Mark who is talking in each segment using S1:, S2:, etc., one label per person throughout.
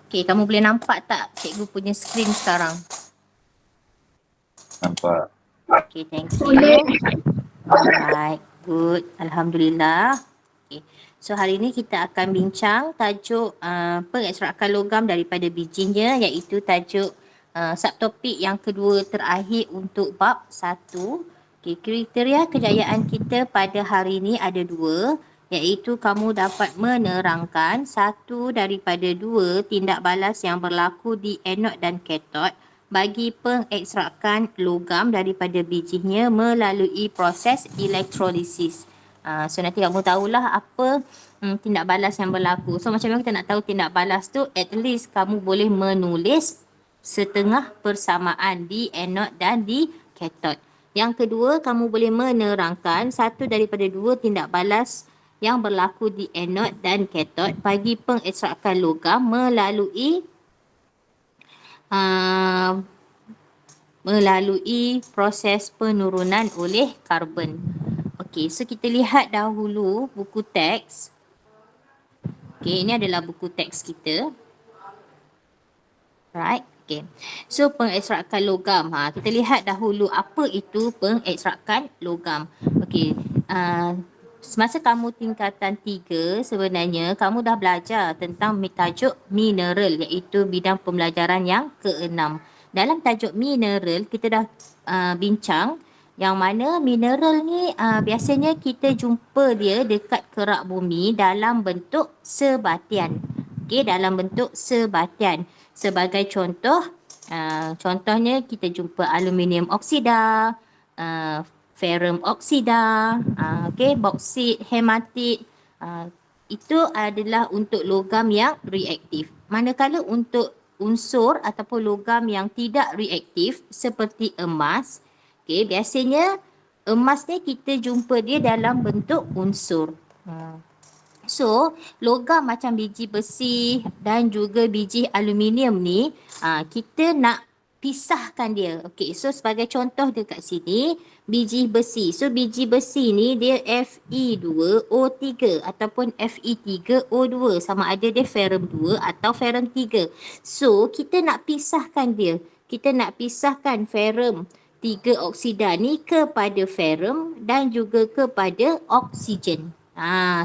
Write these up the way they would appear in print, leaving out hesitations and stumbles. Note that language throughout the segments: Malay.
S1: Okay, kamu boleh nampak tak cikgu punya screen sekarang?
S2: Nampak.
S1: Okay, thank you. Alright, good. Alhamdulillah. Okay. So hari ini kita akan bincang tajuk pengekstrakan logam daripada bijinya, iaitu tajuk subtopik yang kedua terakhir untuk bab 1. Okay, kriteria kejayaan kita pada hari ini ada 2, iaitu kamu dapat menerangkan satu daripada 2 tindak balas yang berlaku di anod dan katod bagi pengekstrakan logam daripada bijinya melalui proses elektrolisis. So nanti kamu tahulah apa tindak balas yang berlaku. So macam mana kita nak tahu tindak balas tu, at least kamu boleh menulis setengah persamaan di anod dan di katod. Yang kedua, kamu boleh menerangkan satu daripada 2 tindak balas yang berlaku di anod dan katod bagi pengekstrakan logam melalui proses penurunan oleh karbon. Okey, so kita lihat dahulu buku teks. Okey, ini adalah buku teks kita. Right, okey. So pengekstrakan logam. Kita lihat dahulu apa itu pengekstrakan logam. Okey, semasa kamu tingkatan 3 sebenarnya kamu dah belajar tentang tajuk mineral, iaitu bidang pembelajaran yang ke-6. Dalam tajuk mineral kita dah bincang yang mana mineral ni biasanya kita jumpa dia dekat kerak bumi dalam bentuk sebatian. Okey, dalam bentuk sebatian. Sebagai contoh, contohnya kita jumpa aluminium oksida, ferrum oksida, okey, boksit, hematit. Itu adalah untuk logam yang reaktif. Manakala untuk unsur ataupun logam yang tidak reaktif seperti emas, okey, biasanya emas ni kita jumpa dia dalam bentuk unsur. So, logam macam biji besi dan juga biji aluminium ni, kita nak pisahkan dia. Okey, so sebagai contoh dekat sini, biji besi. So, biji besi ni dia Fe2O3 ataupun Fe3O2. Sama ada dia ferrum 2 atau ferrum 3. So, kita nak pisahkan dia. Kita nak pisahkan ferrum 3 oksida ni kepada ferrum dan juga kepada oksigen.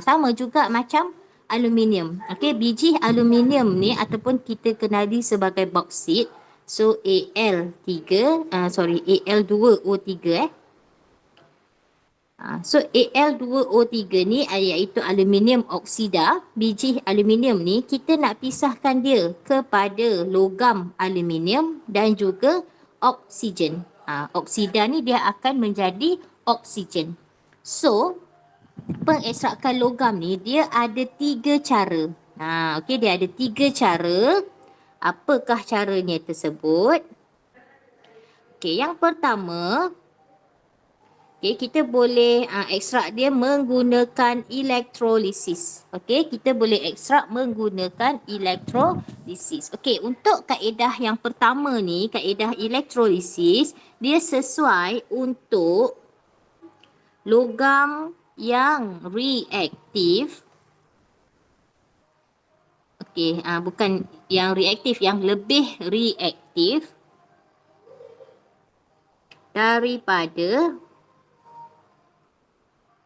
S1: Sama juga macam aluminium. Okey, biji aluminium ni ataupun kita kenali sebagai boksit. So Al2O3 So Al2O3 ni iaitu aluminium oksida. Biji aluminium ni kita nak pisahkan dia kepada logam aluminium dan juga oksigen. Oksida ni dia akan menjadi oksigen. So pengekstrakan logam ni dia ada 3 cara. Okey, dia ada 3 cara. Apakah caranya tersebut? Okey, yang pertama, okey, kita boleh ekstrak dia menggunakan elektrolisis. Okey, kita boleh ekstrak menggunakan elektrolisis. Okey, untuk kaedah yang pertama ni, kaedah elektrolisis, dia sesuai untuk logam yang reaktif. Okey, bukan yang reaktif, yang lebih reaktif daripada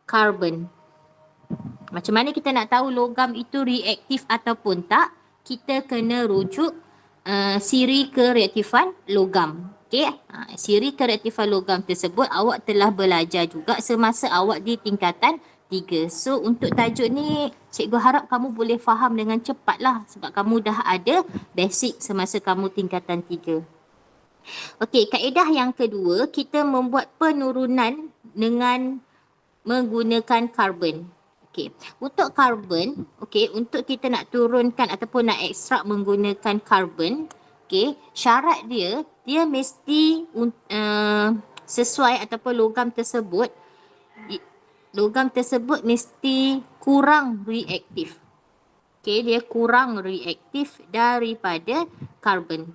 S1: karbon. Macam mana kita nak tahu logam itu reaktif ataupun tak? Kita kena rujuk siri kereaktifan logam. Okey, siri kereaktifan logam tersebut awak telah belajar juga semasa awak di tingkatan 3. So untuk tajuk ni cikgu harap kamu boleh faham dengan cepatlah sebab kamu dah ada basic semasa kamu tingkatan 3. Okey, kaedah yang kedua, kita membuat penurunan dengan menggunakan karbon. Okey, untuk karbon, okey, untuk kita nak turunkan ataupun nak ekstrak menggunakan karbon, okey, syarat dia mesti sesuai ataupun logam tersebut mesti kurang reaktif. Okey, dia kurang reaktif daripada karbon.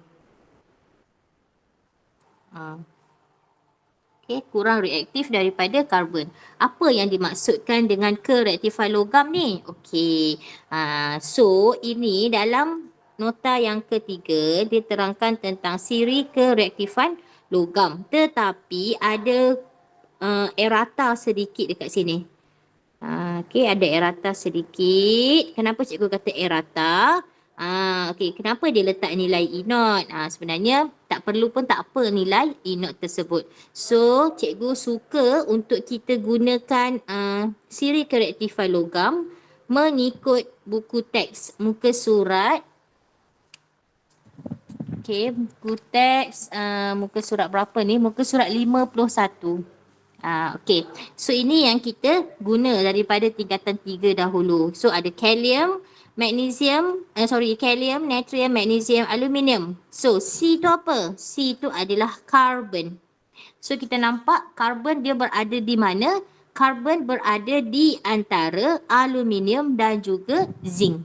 S1: Okey, kurang reaktif daripada karbon. Apa yang dimaksudkan dengan kereaktifan logam ni? Okey, so ini dalam nota yang ketiga, dia terangkan tentang siri kereaktifan logam. Tetapi ada errata sedikit dekat sini. Okey, ada errata sedikit. Kenapa cikgu kata errata? Okey, kenapa dia letak nilai E0? Sebenarnya tak perlu pun tak apa nilai E0 tersebut. So, cikgu suka untuk kita gunakan siri kereaktifan logam mengikut buku teks muka surat. Okey, buku teks muka surat berapa ni? Muka surat 51. Okey. So ini yang kita guna daripada tingkatan 3 dahulu. So ada kalium, magnesium, kalium, natrium, magnesium, aluminium. So C tu apa? C tu adalah carbon. So kita nampak carbon dia berada di mana? Carbon berada di antara aluminium dan juga zinc.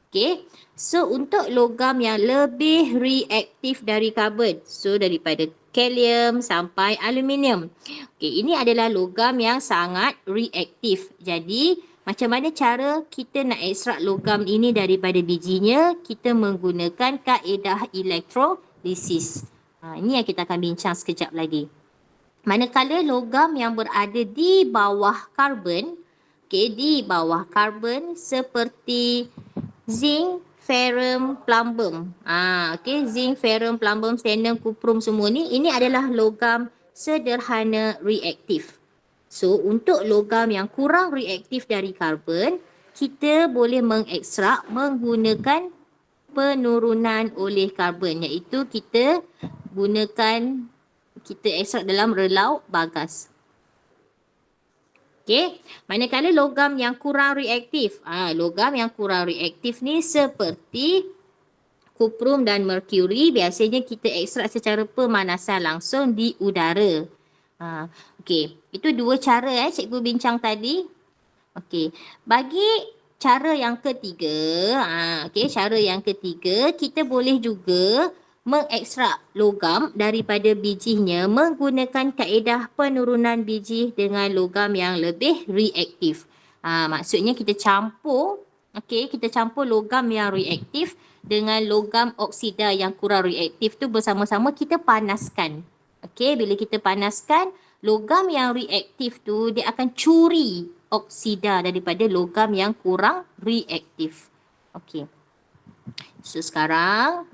S1: Okay. So untuk logam yang lebih reaktif dari karbon, so daripada kalium sampai aluminium. Okay, ini adalah logam yang sangat reaktif. Jadi macam mana cara kita nak ekstrak logam ini daripada bijinya? Kita menggunakan kaedah elektrolisis. Ini yang kita akan bincang sekejap lagi. Manakala logam yang berada di bawah karbon, okay, di bawah karbon seperti zinc, ferrum, plumbum. Okey, zinc, ferrum, plumbum, stannum, cuprum semua ni, ini adalah logam sederhana reaktif. So, untuk logam yang kurang reaktif dari karbon, kita boleh mengekstrak menggunakan penurunan oleh karbon, iaitu kita ekstrak dalam relau bagas. Okey, manakala logam yang kurang reaktif. Logam yang kurang reaktif ni seperti kuprum dan merkuri, biasanya kita ekstrak secara pemanasan langsung di udara. Okey, itu dua cara cikgu bincang tadi. Okey, bagi cara yang ketiga, cara yang ketiga, kita boleh juga mengekstrak logam daripada bijinya menggunakan kaedah penurunan biji dengan logam yang lebih reaktif. Maksudnya kita campur logam yang reaktif dengan logam oksida yang kurang reaktif tu bersama-sama kita panaskan. Okey, bila kita panaskan, logam yang reaktif tu dia akan curi oksida daripada logam yang kurang reaktif. Okey. So sekarang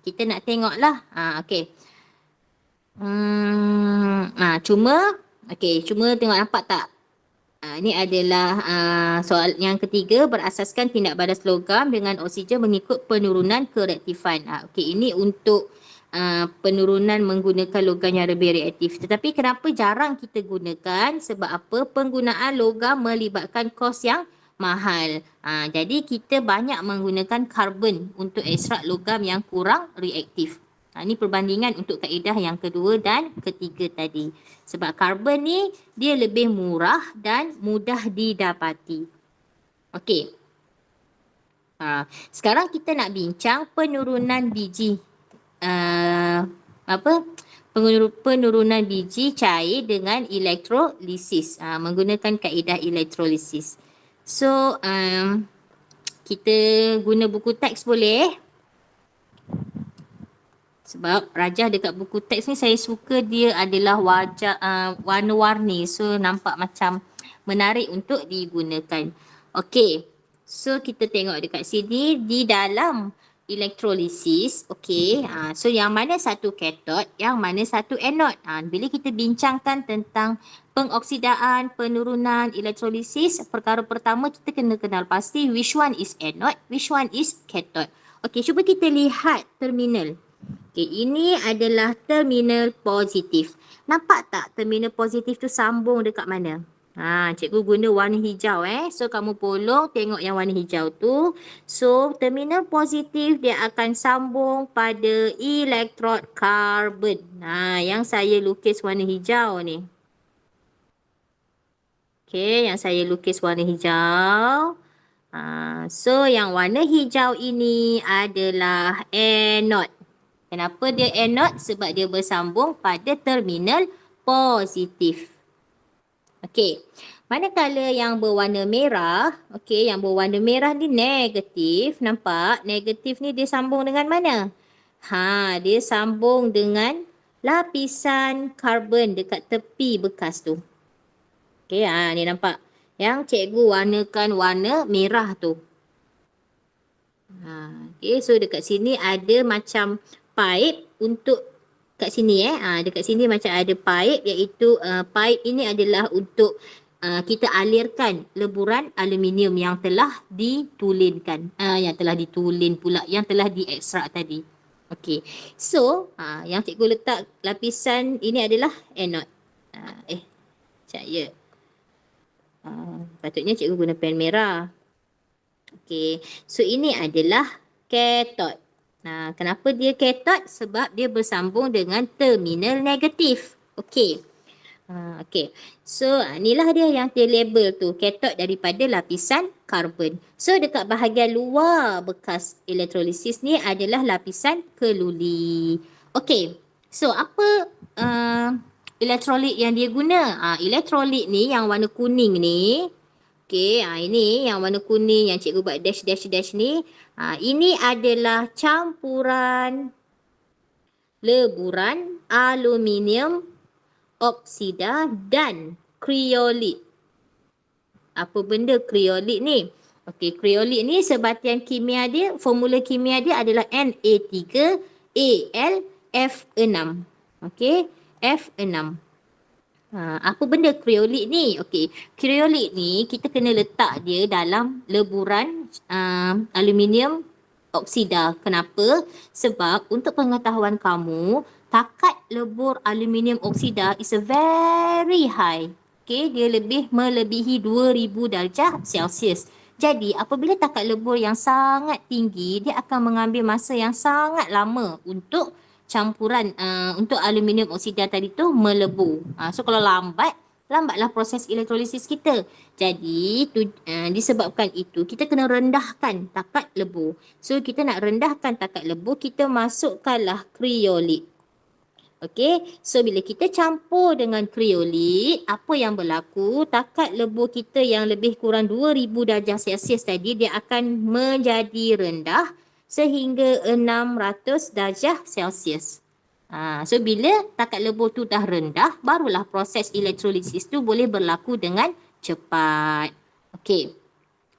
S1: kita nak tengoklah. Okey. Cuma tengok nampak tak? Ini adalah soal yang ketiga, berasaskan tindak balas logam dengan oksigen mengikut penurunan kereaktifan. Okey, ini untuk penurunan menggunakan logam yang lebih reaktif. Tetapi kenapa jarang kita gunakan? Sebab apa? Penggunaan logam melibatkan kos yang mahal. Jadi kita banyak menggunakan karbon untuk ekstrak logam yang kurang reaktif. Ini perbandingan untuk kaedah yang kedua dan ketiga tadi. Sebab karbon ni dia lebih murah dan mudah didapati. Okey. Sekarang kita nak bincang penurunan biji. Penurunan biji cair dengan elektrolisis. Menggunakan kaedah elektrolisis. So, kita guna buku teks boleh. Sebab rajah dekat buku teks ni saya suka dia adalah warna-warni. So, nampak macam menarik untuk digunakan. Okey. So, kita tengok dekat sini di dalam elektrolisis. Okey. So, yang mana satu katot, yang mana satu anod. Bila kita bincangkan tentang pengoksidaan, penurunan, elektrolisis, perkara pertama kita kena kenal pasti which one is anode, which one is cathode. Okey, cuba kita lihat terminal. Okey, ini adalah terminal positif. Nampak tak terminal positif tu sambung dekat mana? Cikgu guna warna hijau So kamu tolong tengok yang warna hijau tu. So terminal positif dia akan sambung pada elektrod karbon. Yang saya lukis warna hijau ni. Okey, yang saya lukis warna hijau. So yang warna hijau ini adalah anode. Kenapa dia anode? Sebab dia bersambung pada terminal positif. Okey. Manakala yang berwarna merah, okey, yang berwarna merah ni negatif, nampak? Negatif ni dia sambung dengan mana? Dia sambung dengan lapisan karbon dekat tepi bekas tu. Okey, ni nampak. Yang cikgu warnakan warna merah tu. Okay, so dekat sini ada macam pipe untuk kat sini dekat sini macam ada pipe, iaitu pipe ini adalah untuk kita alirkan leburan aluminium yang telah ditulinkan. Yang telah ditulin pula, yang telah diekstrak tadi. Okey. So, yang cikgu letak lapisan ini adalah anode. Sekejap ya. Patutnya cikgu guna pen merah. Okey, so ini adalah cathode. Kenapa dia cathode? Sebab dia bersambung dengan terminal negatif. Okey. Okey. So, inilah dia yang dia label tu, cathode daripada lapisan karbon. So, dekat bahagian luar bekas elektrolisis ni adalah lapisan keluli. Okey. So, apa elektrolit yang dia guna? Elektrolit ni yang warna kuning ni, okey, ini yang warna kuning yang cikgu buat dash ni. Ini adalah campuran leburan aluminium oksida dan kriolit. Apa benda kriolit ni? Okey, kriolit ni sebatian kimia dia, formula kimia dia adalah Na3Al F6. Okey, F6. Apa benda kriolit ni? Okey, kriolit ni kita kena letak dia dalam leburan aluminium oksida. Kenapa? Sebab untuk pengetahuan kamu, takat lebur aluminium oksida is a very high. Okey, dia melebihi 2000 darjah Celsius. Jadi apabila takat lebur yang sangat tinggi, dia akan mengambil masa yang sangat lama untuk campuran untuk aluminium oksida tadi tu melebur. So kalau lambatlah proses elektrolisis kita. Jadi disebabkan itu kita kena rendahkan takat lebur. So kita nak rendahkan takat lebur, kita masukkanlah kriolit. Okey, so bila kita campur dengan kriolit, apa yang berlaku? Takat lebur kita yang lebih kurang 2000 darjah Celsius tadi, dia akan menjadi rendah sehingga 600 darjah Celsius. So bila takat lebur tu dah rendah, barulah proses elektrolisis tu boleh berlaku dengan cepat. Okey.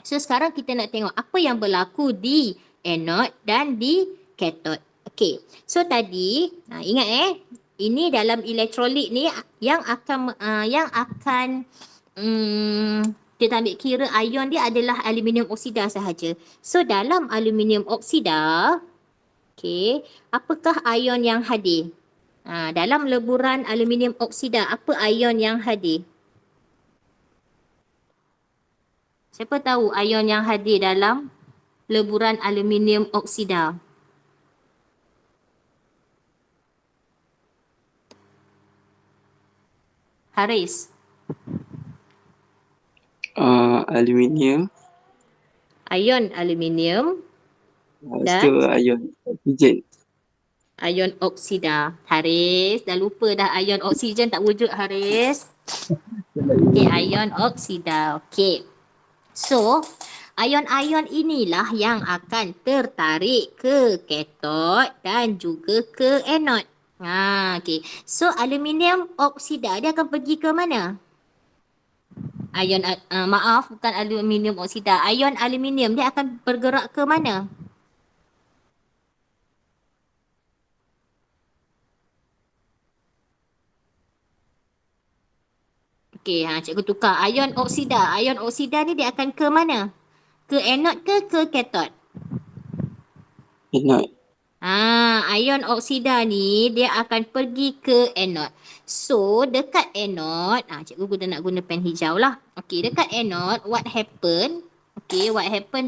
S1: So sekarang kita nak tengok apa yang berlaku di anode dan di cathode. Okey. So tadi ingat ini dalam elektrolit ni yang akan kita ambil kira ion dia adalah aluminium oksida sahaja. So dalam aluminium oksida, okey, apakah ion yang hadir? Dalam leburan aluminium oksida, apa ion yang hadir? Siapa tahu ion yang hadir dalam leburan aluminium oksida? Haris.
S2: Aluminium.
S1: Ion aluminium. Dan
S2: ion oksigen.
S1: Ion oksida. Haris, dah lupa dah ion oksigen tak wujud Haris. Okey, ion oksida. Okey. So, ion-ion inilah yang akan tertarik ke cathode dan juga ke anode. Okey. So, aluminium oksida dia akan pergi ke mana? Ion maaf, bukan aluminium oksida. Ion aluminium dia akan bergerak ke mana? Okey, cikgu tukar. Ion oksida. Ion oksida ni dia akan ke mana? Ke anode ke cathode?
S2: Anode.
S1: Ion oksida ni dia akan pergi ke anode. So, dekat anode, cikgu nak guna pen hijau lah. Okey, dekat anode, what happen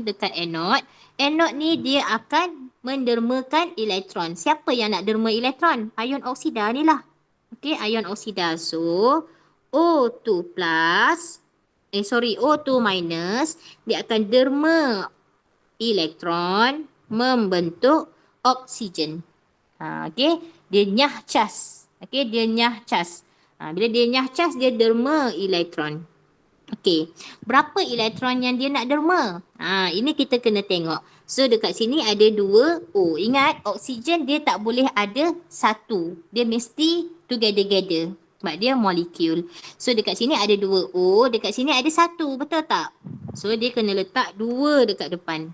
S1: dekat anode? Anode ni dia akan mendermakan elektron. Siapa yang nak derma elektron? Ion oksida ni lah. Okey, ion oksida. So, O2 plus, O2 minus, dia akan derma elektron membentuk oksigen. Okey, dia nyah cas. Okey, dia nyah cas. Bila dia nyah cas, dia derma elektron. Okey, berapa elektron yang dia nak derma? Ini kita kena tengok. So dekat sini ada 2 O. Ingat, oksigen dia tak boleh ada satu. Dia mesti together. Sebab dia molekul. So dekat sini ada 2 O, dekat sini ada satu, betul tak? So dia kena letak 2 dekat depan.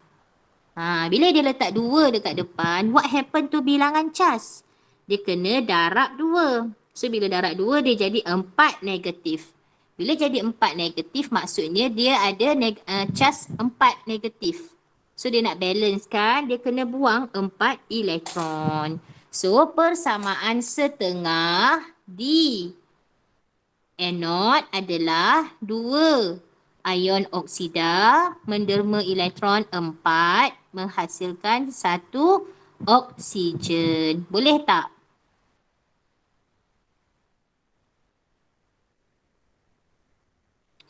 S1: Bila dia letak 2 dekat depan, what happen to bilangan cas? Dia kena darab 2. So bila darab 2 dia jadi 4 negatif. Bila jadi 4 negatif maksudnya dia ada cas 4 negatif. So dia nak balance kan, dia kena buang 4 elektron. So persamaan setengah di anode adalah 2 ion oksida menderma elektron 4 menghasilkan 1 oksigen. Boleh tak?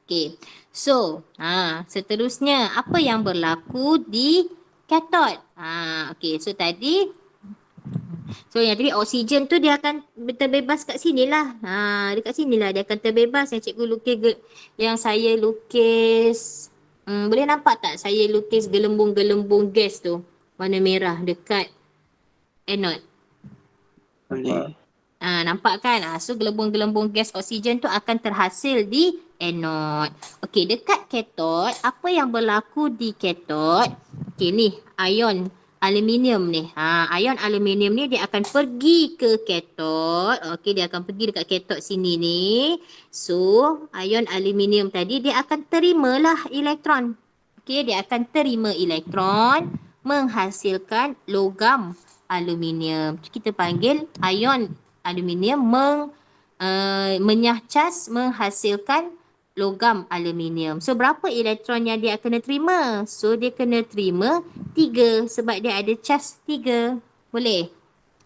S1: Okey. So, seterusnya apa yang berlaku di katod? Okey. So tadi yang tadi oksigen tu dia akan terbebas kat sinilah. Dekat sinilah dia akan terbebas. Yang cikgu lukis yang saya lukis boleh nampak tak saya lukis gelembung-gelembung gas tu warna merah dekat anode.
S2: Boleh.
S1: Nampak kan? So gelembung-gelembung gas oksigen tu akan terhasil di anode. Okey, dekat katod, apa yang berlaku di katod? Okey ni, ion aluminium ni. Ion aluminium ni dia akan pergi ke katod. Okey, dia akan pergi dekat katod sini ni. So, ion aluminium tadi dia akan terimalah elektron. Okey, dia akan terima elektron menghasilkan logam aluminium. Kita panggil ion aluminium menyahcas menghasilkan logam aluminium. So berapa elektron yang dia kena terima? So dia kena terima 3 sebab dia ada cas 3. Boleh?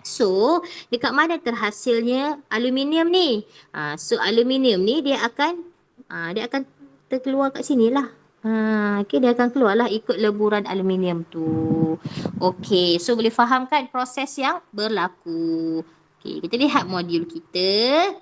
S1: So dekat mana terhasilnya aluminium ni? So aluminium ni dia akan terkeluar kat sini lah. Okay, dia akan keluarlah ikut leburan aluminium tu. Okay, so boleh faham kan proses yang berlaku. Okay, kita lihat modul kita.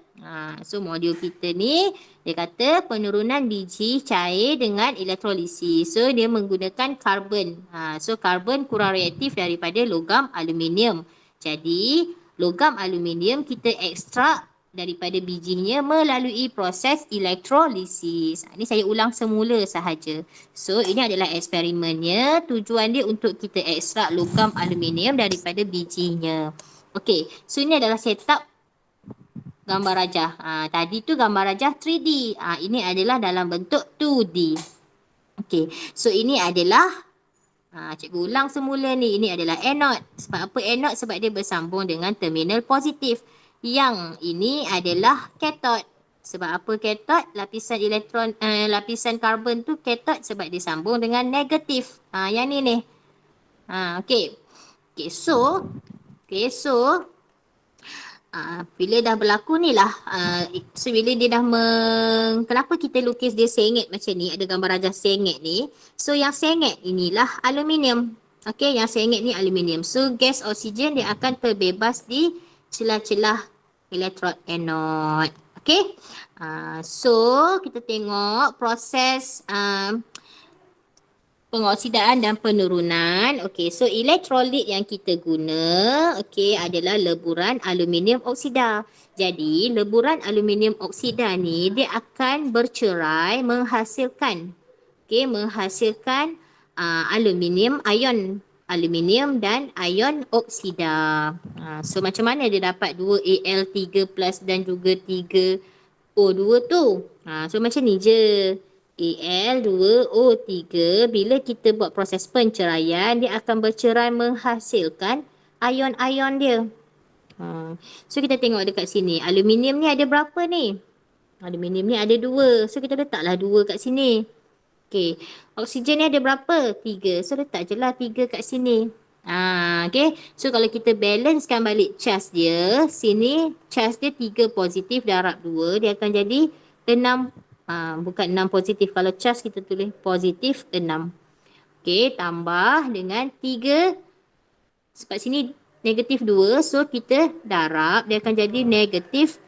S1: So modul kita ni dia kata penurunan biji cair dengan elektrolisis. So dia menggunakan karbon. So karbon kurang reaktif daripada logam aluminium. Jadi logam aluminium kita ekstrak daripada bijinya melalui proses elektrolisis. Ini saya ulang semula sahaja. So ini adalah eksperimennya. Tujuan dia untuk kita ekstrak logam aluminium daripada bijinya. Okey, so ini adalah setup gambar rajah. Tadi tu gambar rajah 3D. Ini adalah dalam bentuk 2D. Okey, so ini adalah cikgu ulang semula ni. Ini adalah anode. Sebab apa anode? Sebab dia bersambung dengan terminal positif. Yang ini adalah katod. Sebab apa katod? Lapisan karbon tu katod sebab dia sambung dengan negatif. Yang ni ni. Okey. So bila dah berlaku ni lah, so bila dia dah kenapa kita lukis dia sengit macam ni, ada gambar rajah sengit ni. So yang sengit inilah aluminium. Okay, yang sengit ni aluminium. So gas oksigen dia akan terbebas di celah-celah elektrod anode. Okay, so kita tengok proses pengoksidaan dan penurunan. Okey, so elektrolit yang kita guna adalah leburan aluminium oksida. Jadi, leburan aluminium oksida ni dia akan bercerai menghasilkan aluminium, ion aluminium dan ion oksida. So macam mana dia dapat 2Al3+ dan juga 3O2 tu? So macam ni je. Al2O3 bila kita buat proses penceraian dia akan bercerai menghasilkan ion-ion dia. So kita tengok dekat sini aluminium ni ada berapa ni? Aluminium ni ada 2. So kita letaklah 2 kat sini. Okey, oksigen ni ada berapa? 3. So letak je lah 3 kat sini. Okay. So kalau kita balancekan balik cas dia, sini cas dia 3 positif darab 2 dia akan jadi 6. Bukan 6 positif. Kalau cas kita tulis positif 6. Okey, tambah dengan 3. Sebab sini negatif 2. So kita darab. Dia akan jadi negatif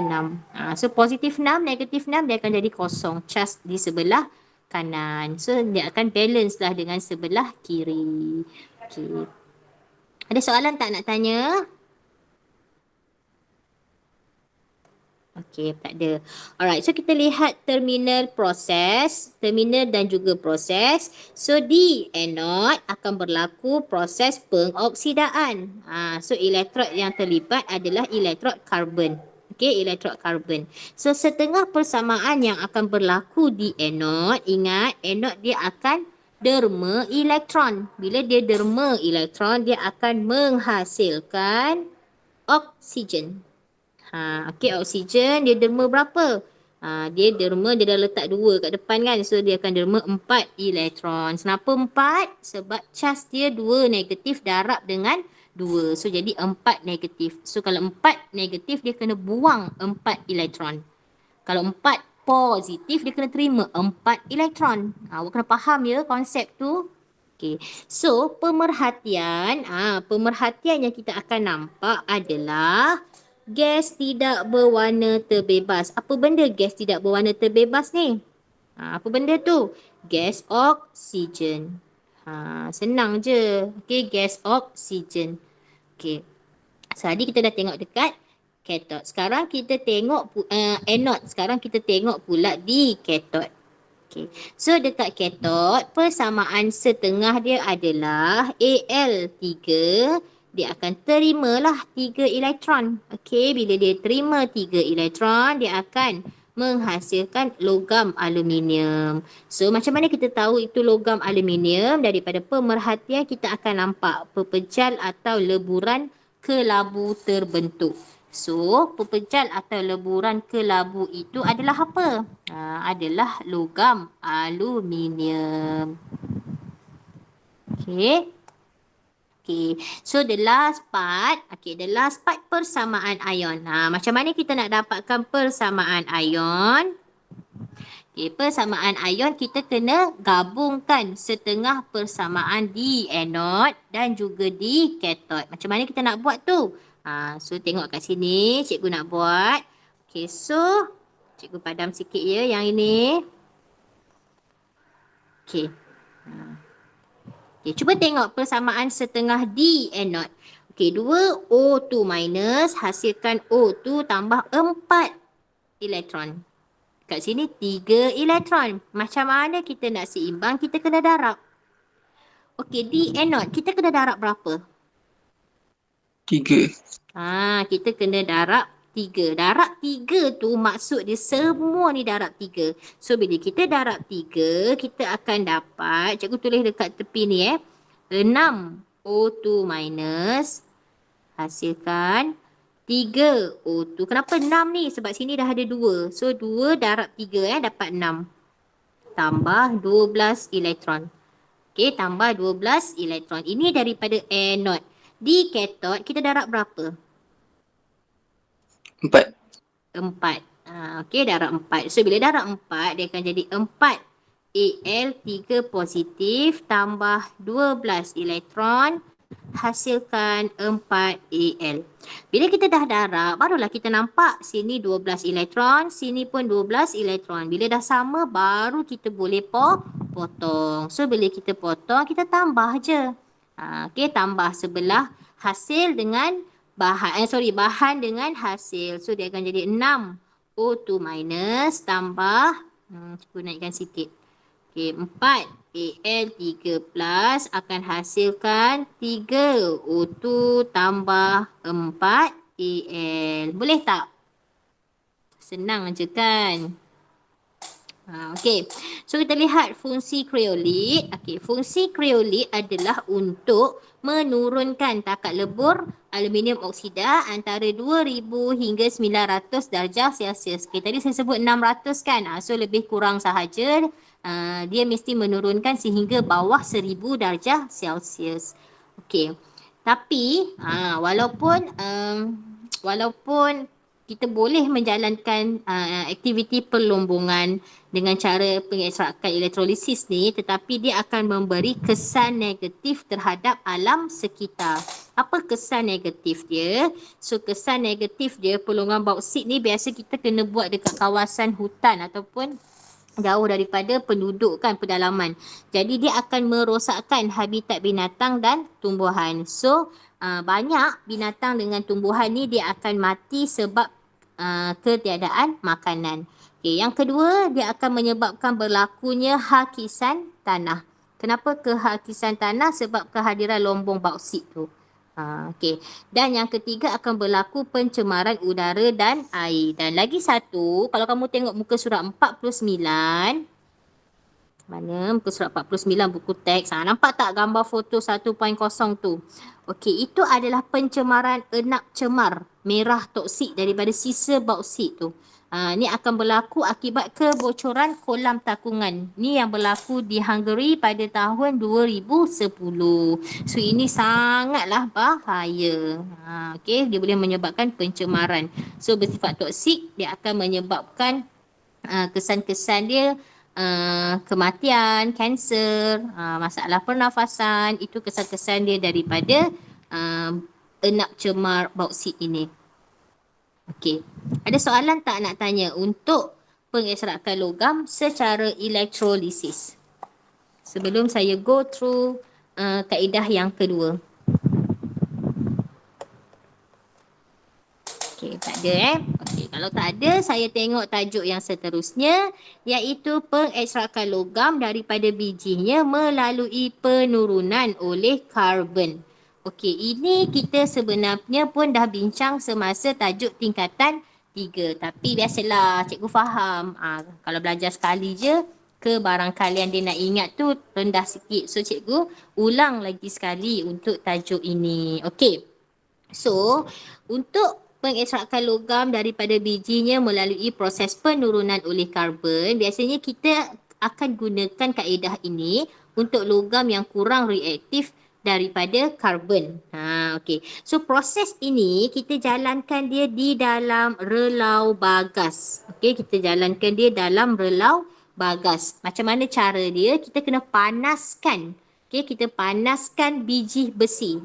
S1: 6. So positif 6, negatif 6 dia akan jadi kosong. Charge di sebelah kanan. So dia akan balance lah dengan sebelah kiri. Okay. Ada soalan tak nak tanya? Okey, tak ada. Alright, so kita lihat terminal proses, terminal dan juga proses. So di anode akan berlaku proses pengoksidaan. So elektrod yang terlibat adalah elektrod karbon. Okey, elektrod karbon. So setengah persamaan yang akan berlaku di anode, ingat anode dia akan derma elektron. Bila dia derma elektron, dia akan menghasilkan oksigen. Okey, oksigen dia derma berapa? Dia derma, dia dah letak 2 kat depan kan. So dia akan derma 4 elektron. Kenapa 4? Sebab charge dia 2 negatif darab dengan 2. So jadi 4 negatif. So kalau 4 negatif dia kena buang 4 elektron. Kalau 4 positif dia kena terima 4 elektron. Awak kena faham ya konsep tu. Okey. So pemerhatian yang kita akan nampak adalah gas tidak berwarna terbebas. Apa benda gas tidak berwarna terbebas ni? Apa benda tu? Gas oksigen. Senang je. Okey, gas oksigen. Okey. So, tadi kita dah tengok dekat cathode. Sekarang kita tengok anode. Sekarang kita tengok pula di cathode. Okay. So dekat cathode, persamaan setengah dia adalah Al3. Dia akan terimalah 3 elektron. Okey, bila dia terima 3 elektron, dia akan menghasilkan logam aluminium. So macam mana kita tahu itu logam aluminium? Daripada pemerhatian kita akan nampak pepejal atau leburan kelabu terbentuk. So, pepejal atau leburan kelabu itu adalah apa? Adalah logam aluminium. Okay. Okay. So, the last part. Okay, the last part persamaan ion. Macam mana kita nak dapatkan persamaan ion? Okay, persamaan ion kita kena gabungkan setengah persamaan di anode dan juga di cathode. Macam mana kita nak buat tu? So tengok kat sini cikgu nak buat. Okay, so cikgu padam sikit ya yang ini. Okay. Okay, cuba tengok persamaan setengah di anode. Okay, 2 O2 minus hasilkan O2 tambah 4 elektron. Kat sini 3 elektron. Macam mana kita nak seimbang? Kita kena darab. Okey, di anode kita kena darab berapa?
S2: 3.
S1: Kita kena darab 3. Darab 3 tu maksud dia semua ni darab 3. So bila kita darab 3, kita akan dapat, cikgu tulis dekat tepi ni 6 O2 minus hasilkan 3 O2. Kenapa 6 ni? Sebab sini dah ada 2. So 2 darab 3 dapat 6. Tambah 12 elektron. Okey, tambah 12 elektron. Ini daripada anode. Di cathode kita darab berapa?
S2: 4.
S1: 4. Okey, darab 4. So bila darab 4 dia akan jadi 4 Al3 positif tambah 12 elektron hasilkan 4 Al. Bila kita dah darab, barulah kita nampak sini 12 elektron, sini pun 12 elektron. Bila dah sama, baru kita boleh potong. So, bila kita potong, kita tambah je. Okey, tambah sebelah hasil dengan bahan dengan hasil. So, dia akan jadi 6 O2 minus tambah, cikgu naikkan sikit. Okey, 4 Al3 plus akan hasilkan 3 O2 tambah 4 Al. Boleh tak? Senang je kan? Okey, so kita lihat fungsi kreolit. Okey, fungsi kreolit adalah untuk menurunkan takat lebur aluminium oksida antara 2000 hingga 900 darjah Celsius. Okey, tadi saya sebut 600 kan? So lebih kurang sahaja. Dia mesti menurunkan sehingga bawah 1000 darjah Celsius. Okey. Tapi walaupun kita boleh menjalankan aktiviti perlombongan dengan cara pengekstrakan elektrolisis ni, tetapi dia akan memberi kesan negatif terhadap alam sekitar. Apa kesan negatif dia? So kesan negatif dia, perlongan bauksit ni biasa kita kena buat dekat kawasan hutan ataupun jauh daripada penduduk kan, pedalaman. Jadi dia akan merosakkan habitat binatang dan tumbuhan. So banyak binatang dengan tumbuhan ni dia akan mati sebab ketiadaan makanan. Okay, yang kedua, dia akan menyebabkan berlakunya hakisan tanah. Kenapa kehakisan tanah? Sebab kehadiran lombong bauksit tu. Okay. Dan yang ketiga akan berlaku pencemaran udara dan air. Dan lagi satu, kalau kamu tengok muka surat 49, mana muka surat 49 buku teks, nampak tak gambar foto 1.0 tu? Okey, itu adalah pencemaran enak cemar merah toksik daripada sisa bauksit tu. Ni akan berlaku akibat kebocoran kolam takungan. Ni yang berlaku di Hungary pada tahun 2010. So ini sangatlah bahaya. Okey, dia boleh menyebabkan pencemaran. So bersifat toksik, dia akan menyebabkan kesan-kesan dia kematian, kanser, masalah pernafasan. Itu kesan-kesan dia daripada enak cemar bauksit ini. Okey. Ada soalan tak nak tanya untuk pengekstrakan logam secara elektrolisis? Sebelum saya go through kaedah yang kedua. Okey, tak ada Okey, kalau tak ada, saya tengok tajuk yang seterusnya, iaitu pengekstrakan logam daripada bijinya melalui penurunan oleh karbon. Okey, ini kita sebenarnya pun dah bincang semasa tajuk tingkatan 3. Tapi biasalah, cikgu faham. Kalau belajar sekali je, kebarangkalian dia nak ingat tu rendah sikit. So, cikgu ulang lagi sekali untuk tajuk ini. Okey. So, untuk pengekstrakan logam daripada bijinya melalui proses penurunan oleh karbon, biasanya kita akan gunakan kaedah ini untuk logam yang kurang reaktif daripada karbon. Okey. So proses ini kita jalankan dia di dalam relau bagas. Okey, kita jalankan dia dalam relau bagas. Macam mana cara dia? Kita kena panaskan. Okey, kita panaskan biji besi.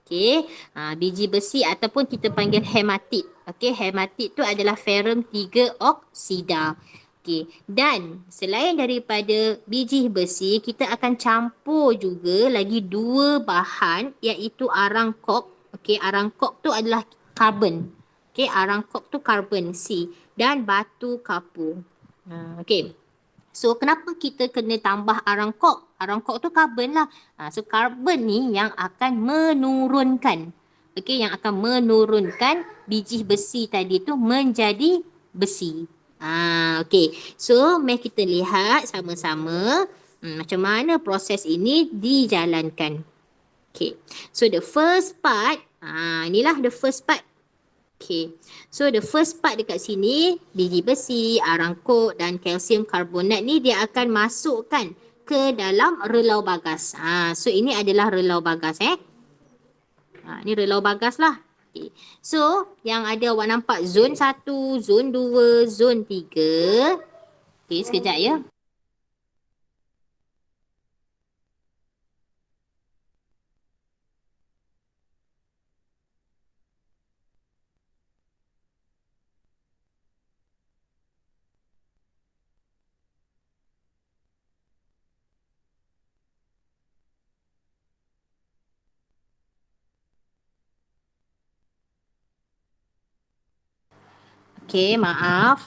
S1: Okey, biji besi ataupun kita panggil hematit. Okey, hematit tu adalah ferrum 3 oksida. Okey, dan selain daripada biji besi, kita akan campur juga lagi dua bahan, iaitu arang kok. Okey, arang kok tu adalah karbon. Okey, arang kok tu karbon C, dan batu kapur. Okey. So, kenapa kita kena tambah arang kok? Arang kok tu karbon lah. So, karbon ni yang akan menurunkan. Okey, yang akan menurunkan biji besi tadi tu menjadi besi. Okey. So, mari kita lihat sama-sama macam mana proses ini dijalankan. Okay. So, the first part, inilah the first part. Okay, so the first part dekat sini, biji besi, arang kok dan kalsium karbonat ni dia akan masukkan ke dalam relau bagas. So ini adalah relau bagas Ini relau bagas lah. Okay. So yang ada awak nampak zon 1, zon 2, zon 3. Okay, sekejap ya. Okey, maaf.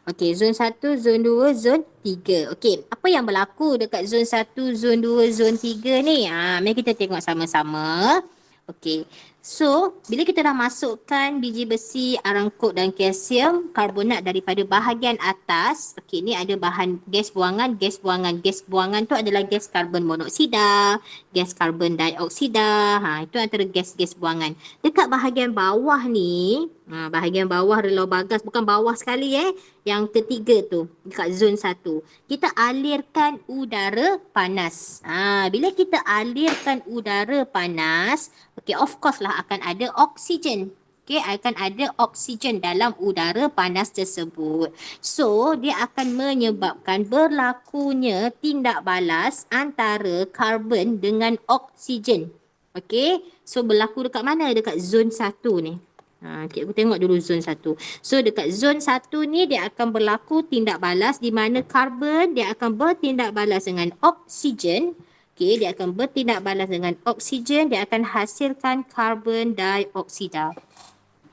S1: Okey, zon 1, zon 2, zon 3. Okey, apa yang berlaku dekat zon 1, zon 2, zon 3 ni? Mari kita tengok sama-sama. Okey, so bila kita dah masukkan biji besi, arang kok dan kalsium karbonat daripada bahagian atas, okey, ni ada bahan gas buangan. Gas buangan tu adalah gas karbon monoksida, gas karbon dioksida. Itu antara gas-gas buangan. Dekat bahagian bawah ni, bahagian bawah relau bagas, bukan bawah sekali yang ketiga tu, dekat zon 1, kita alirkan udara panas. Bila kita alirkan udara panas, okay, of course lah akan ada oksigen. okey, akan ada oksigen dalam udara panas tersebut. So, dia akan menyebabkan berlakunya tindak balas antara karbon dengan oksigen. Okey, so berlaku dekat mana? Dekat zon 1 ni. Cikgu tengok dulu zon 1. So dekat zon 1 ni dia akan berlaku tindak balas di mana karbon dia akan bertindak balas dengan oksigen. Okey, dia akan bertindak balas dengan oksigen, dia akan hasilkan karbon dioksida.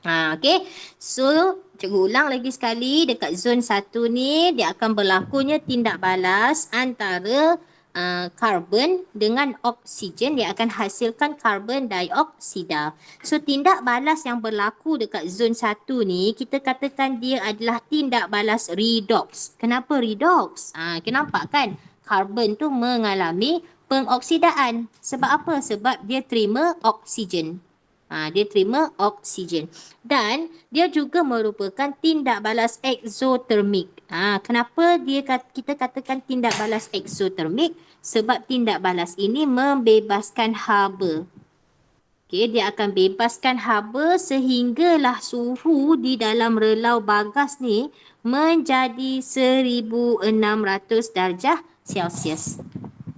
S1: Okey. So, cikgu ulang lagi sekali, dekat zon 1 ni dia akan berlakunya tindak balas antara karbon dengan oksigen, dia akan hasilkan karbon dioksida. So, tindak balas yang berlaku dekat zon 1 ni, kita katakan dia adalah tindak balas redox. Kenapa redox? Kita nampak kan? Karbon tu mengalami pengoksidaan. Sebab apa? Sebab dia terima oksigen. Dia terima oksigen. Dan dia juga merupakan tindak balas eksotermik. Kenapa kita katakan tindak balas eksotermik? Sebab tindak balas ini membebaskan haba. Okey, dia akan bebaskan haba sehinggalah suhu di dalam relau bagas ni menjadi 1600 darjah Celsius.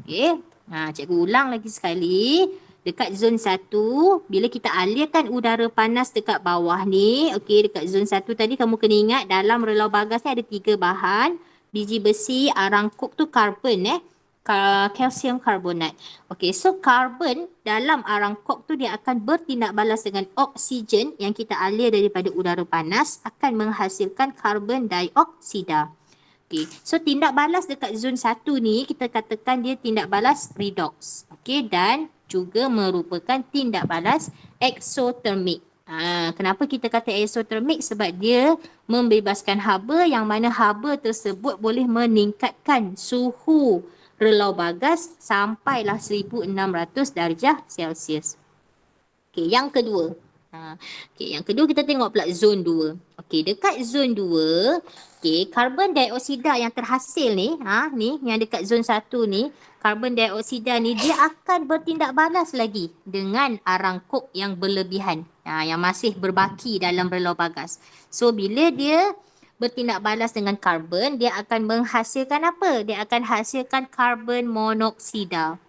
S1: Okey. Cikgu ulang lagi sekali. Dekat zon 1, bila kita alirkan udara panas dekat bawah ni, okey, dekat zon 1 tadi kamu kena ingat dalam relau bagas ni ada 3 bahan. Biji besi, arang kok tu karbon kalsium karbonat. Okey, so karbon dalam arang kok tu dia akan bertindak balas dengan oksigen yang kita alir daripada udara panas akan menghasilkan karbon dioksida. Okey, so tindak balas dekat zon 1 ni kita katakan dia tindak balas redox. Okey, dan juga merupakan tindak balas eksotermik. Kenapa kita kata eksotermik? Sebab dia membebaskan haba yang mana haba tersebut boleh meningkatkan suhu relau bagas sampailah 1600 darjah Celsius. Okey, yang kedua. Okey, yang kedua kita tengok pula zon 2. Okey, dekat zon 2, okey, karbon dioksida yang terhasil ni, ni yang dekat zon 1 ni, karbon dioksida ni dia akan bertindak balas lagi dengan arang kok yang berlebihan, yang masih berbaki dalam relau bagas. So bila dia bertindak balas dengan karbon, dia akan menghasilkan apa? Dia akan hasilkan karbon monoksida.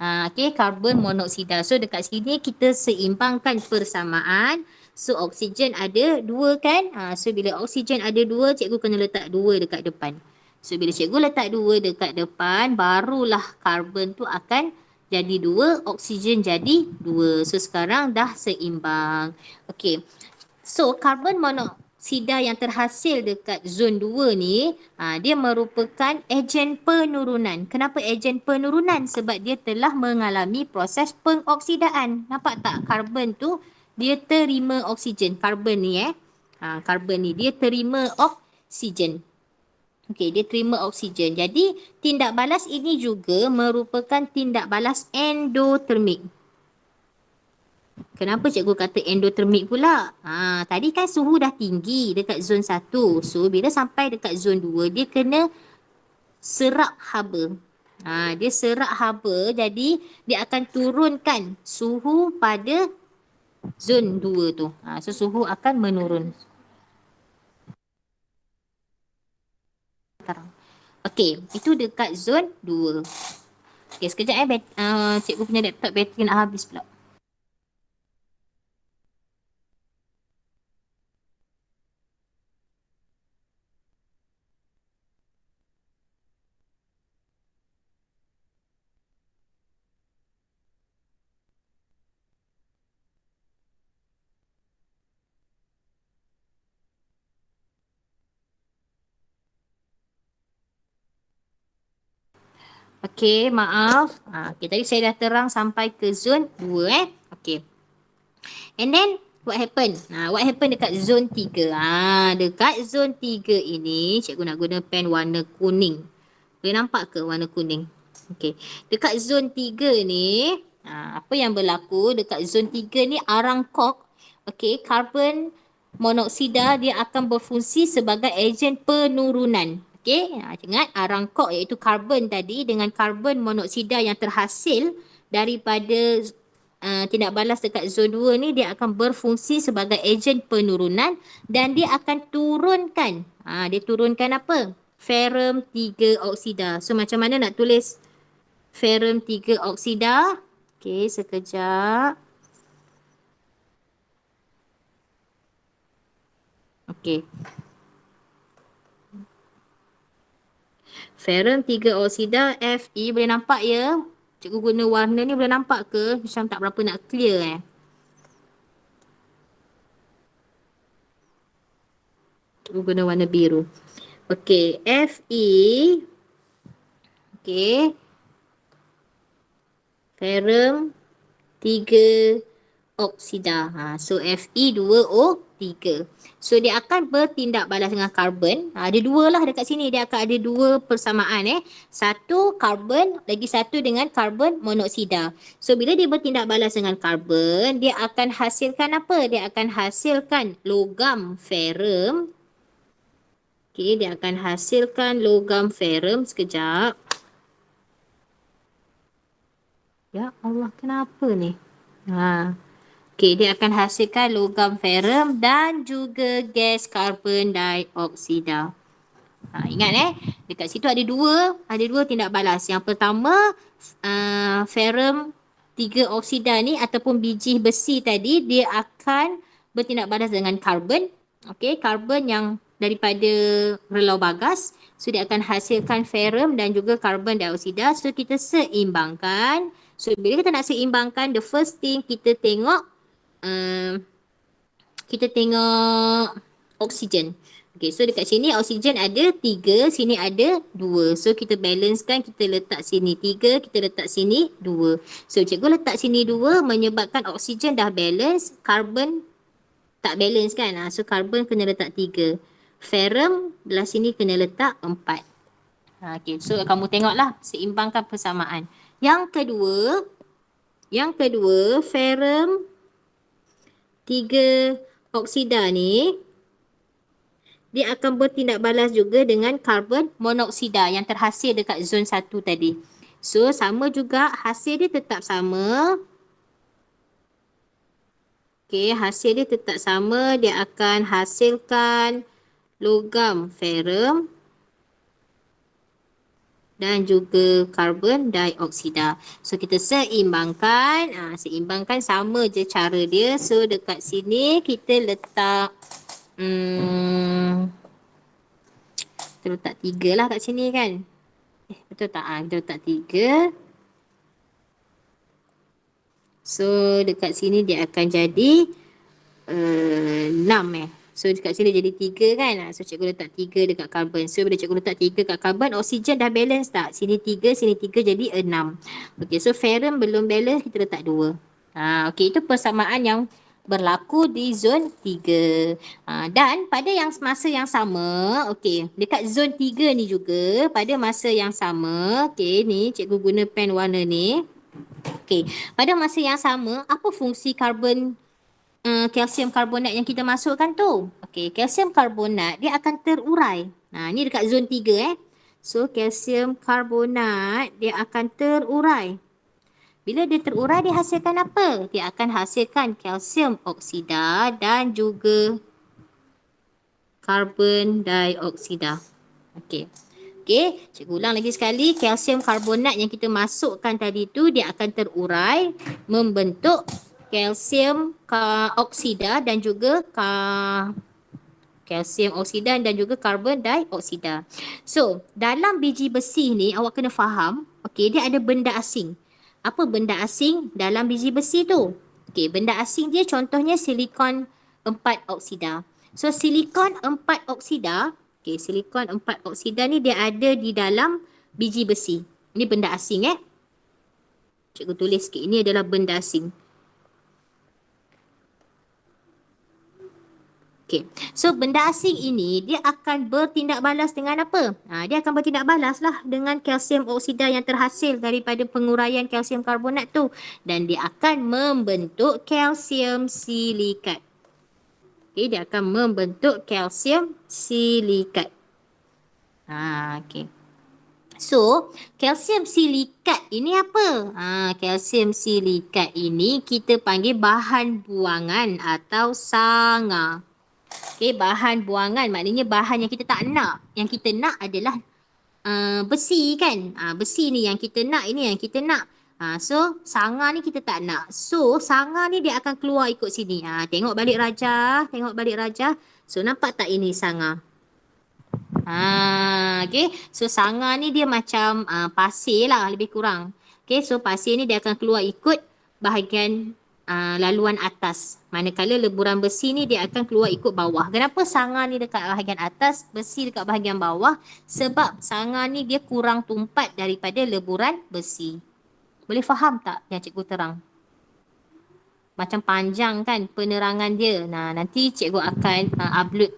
S1: Okey, karbon monoksida. So dekat sini kita seimbangkan persamaan. So oksigen ada 2 kan? So bila oksigen ada 2, cikgu kena letak 2 dekat depan. So bila cikgu letak 2 dekat depan, barulah karbon tu akan jadi 2, oksigen jadi 2. So sekarang dah seimbang. Okey. So karbon monoksida yang terhasil dekat zon 2 ni, dia merupakan ejen penurunan. Kenapa ejen penurunan? Sebab dia telah mengalami proses pengoksidaan. Nampak tak? Karbon tu dia terima oksigen. Karbon ni karbon ni dia terima oksigen. Okey, dia terima oksigen. Jadi tindak balas ini juga merupakan tindak balas endotermik. Kenapa cikgu kata endotermik pula? Tadi kan suhu dah tinggi dekat zon 1. So, bila sampai dekat zon 2, dia kena serap haba. Dia serap haba, jadi dia akan turunkan suhu pada zon 2 tu. So, suhu akan menurun. Okey, itu dekat zon 2. Okey, sekejap cikgu punya laptop bateri nak habis pula. Okey, maaf. Okey, tadi saya dah terang sampai ke zon 2 Okey. And then what happen? What happen dekat zon 3? Dekat zon 3 ini cikgu nak guna pen warna kuning. Boleh nampak ke warna kuning? Okey. Dekat zon 3 ni, apa yang berlaku dekat zon 3 ni arang kok, okey, karbon monoksida dia akan berfungsi sebagai ejen penurunan. Okey, ingat arang kok iaitu karbon tadi dengan karbon monoksida yang terhasil daripada tindak balas dekat zon 2 ni dia akan berfungsi sebagai ejen penurunan dan dia akan turunkan. Dia turunkan apa? Ferrum 3 oksida. So macam mana nak tulis ferrum 3 oksida? Okey, sekejap. Okey. Ferrum 3 oksida Fe, boleh nampak ya? Cikgu guna warna ni boleh nampak ke? Macam tak berapa nak clear Cikgu guna warna biru. Okey, Fe. Okey. Ferrum 3 oksida. So Fe 2O3. So dia akan bertindak balas dengan karbon. Ada dua lah dekat sini. Dia akan ada dua persamaan Satu karbon, lagi satu dengan karbon monoksida. So bila dia bertindak balas dengan karbon, dia akan hasilkan apa? Dia akan hasilkan logam ferrum. Okey, dia akan hasilkan logam ferrum. Sekejap. Ya Allah, kenapa ni? Okey, dia akan hasilkan logam ferrum dan juga gas karbon dioksida. Ingat dekat situ ada dua tindak balas. Yang pertama, ferrum 3 oksida ni ataupun biji besi tadi, dia akan bertindak balas dengan karbon. Okey, karbon yang daripada relau bagas. So dia akan hasilkan ferrum dan juga karbon dioksida. So kita seimbangkan. So bila kita nak seimbangkan, the first thing kita tengok oksigen. Okay, so dekat sini oksigen ada 3, sini ada 2. So kita balancekan, kita letak sini 3, kita letak sini 2. So cikgu letak sini 2 menyebabkan oksigen dah balance, karbon tak balance kan. So karbon kena letak 3. Ferrum belah sini kena letak 4. Okay, so kamu tengoklah, seimbangkan persamaan. Yang kedua, ferrum 3 oksida ni, dia akan bertindak balas juga dengan karbon monoksida yang terhasil dekat zon 1 tadi. So sama juga, hasil dia tetap sama. Okey, hasil dia tetap sama. Dia akan hasilkan logam ferrum dan juga karbon dioksida. So kita seimbangkan. Seimbangkan sama je cara dia. So dekat sini kita letak kita letak 3 lah kat sini kan. Betul tak? Kita letak 3. So dekat sini dia akan jadi 6 So dekat sini jadi 3 kan. So cikgu letak 3 dekat karbon. So bila cikgu letak 3 dekat karbon, oksigen dah balance tak? Sini 3, sini 3 jadi 6. Okey, so ferrum belum balance, kita letak 2. Okey, itu persamaan yang berlaku di zon 3. Dan pada masa yang sama, okey, dekat zon 3 ni juga, pada masa yang sama, okey, ni cikgu guna pen warna ni. Okey, pada masa yang sama, apa fungsi karbon kalsium karbonat yang kita masukkan tu? Okey, kalsium karbonat dia akan terurai. Ni dekat zon 3 So kalsium karbonat dia akan terurai. Bila dia terurai, dia hasilkan apa? Dia akan hasilkan kalsium oksida dan juga karbon dioksida. Okey. Okey, cikgu ulang lagi sekali. Kalsium karbonat yang kita masukkan tadi tu, dia akan terurai membentuk kalsium oksida dan juga kalsium oksida dan juga karbon dioksida. So, dalam biji besi ni awak kena faham, okey, dia ada benda asing. Apa benda asing dalam biji besi tu? Okey, benda asing dia contohnya silikon 4 oksida. So, silikon 4 oksida, okey, silikon 4 oksida ni dia ada di dalam biji besi. Ini benda asing Cikgu tulis sikit, ini adalah benda asing. Okay. So benda asing ini dia akan bertindak balas dengan apa? Dia akan bertindak balas lah dengan kalsium oksida yang terhasil daripada penguraian kalsium karbonat tu. Dan dia akan membentuk kalsium silikat. Okay, dia akan membentuk kalsium silikat. Okay. So, kalsium silikat ini apa? Kalsium silikat ini kita panggil bahan buangan atau sanga. Okay, bahan buangan maknanya bahan yang kita tak nak. Yang kita nak adalah besi kan. Besi ni yang kita nak, ini yang kita nak. So, sanga ni kita tak nak. So, sanga ni dia akan keluar ikut sini. Tengok balik rajah, tengok balik rajah. So, nampak tak ini sanga? Okay. So sanga ni dia macam pasir lah lebih kurang. Okay. So pasir ni dia akan keluar ikut bahagian laluan atas. Manakala leburan besi ni dia akan keluar ikut bawah. Kenapa sanga ni dekat bahagian atas, besi dekat bahagian bawah? Sebab sanga ni dia kurang tumpat daripada leburan besi. Boleh faham tak yang cikgu terang? Macam panjang kan penerangan dia. Nah, nanti cikgu akan upload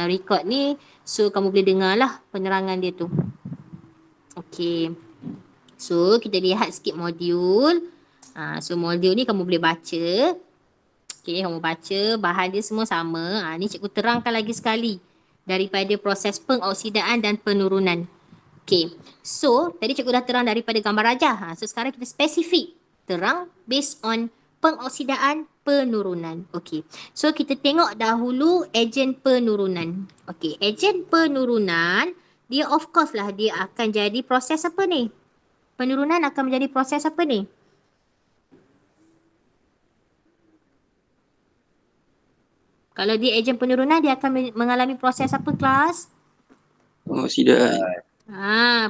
S1: record ni, so kamu boleh dengar lah penerangan dia tu. Okay. So kita lihat sikit modul. So modul ni kamu boleh baca. Okay, kamu baca bahan dia semua sama. Ni cikgu terangkan lagi sekali daripada proses pengoksidaan dan penurunan. Okay. So tadi cikgu dah terang daripada gambar rajah. So sekarang kita spesifik terang based on pengoksidaan penurunan. Okey. So kita tengok dahulu ejen penurunan. Okey, ejen penurunan dia of course lah dia akan jadi proses apa ni? Penurunan akan menjadi proses apa ni? Kalau dia ejen penurunan dia akan mengalami proses apa kelas?
S2: Pengoksidaan.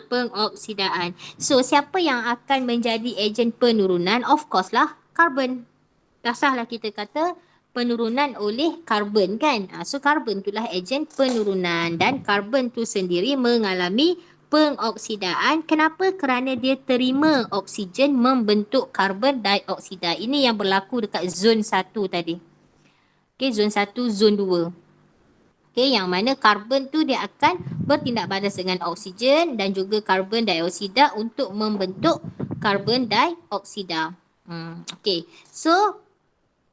S1: Pengoksidaan. So siapa yang akan menjadi ejen penurunan? Of course lah karbon. Dah sah lah kita kata penurunan oleh karbon kan. So karbon itulah ejen penurunan dan karbon tu sendiri mengalami pengoksidaan. Kenapa? Kerana dia terima oksigen membentuk karbon dioksida. Ini yang berlaku dekat zon 1 tadi. Okay, zon 1, zon 2. Okay, yang mana karbon tu dia akan bertindak balas dengan oksigen dan juga karbon dioksida untuk membentuk karbon dioksida. Okay, so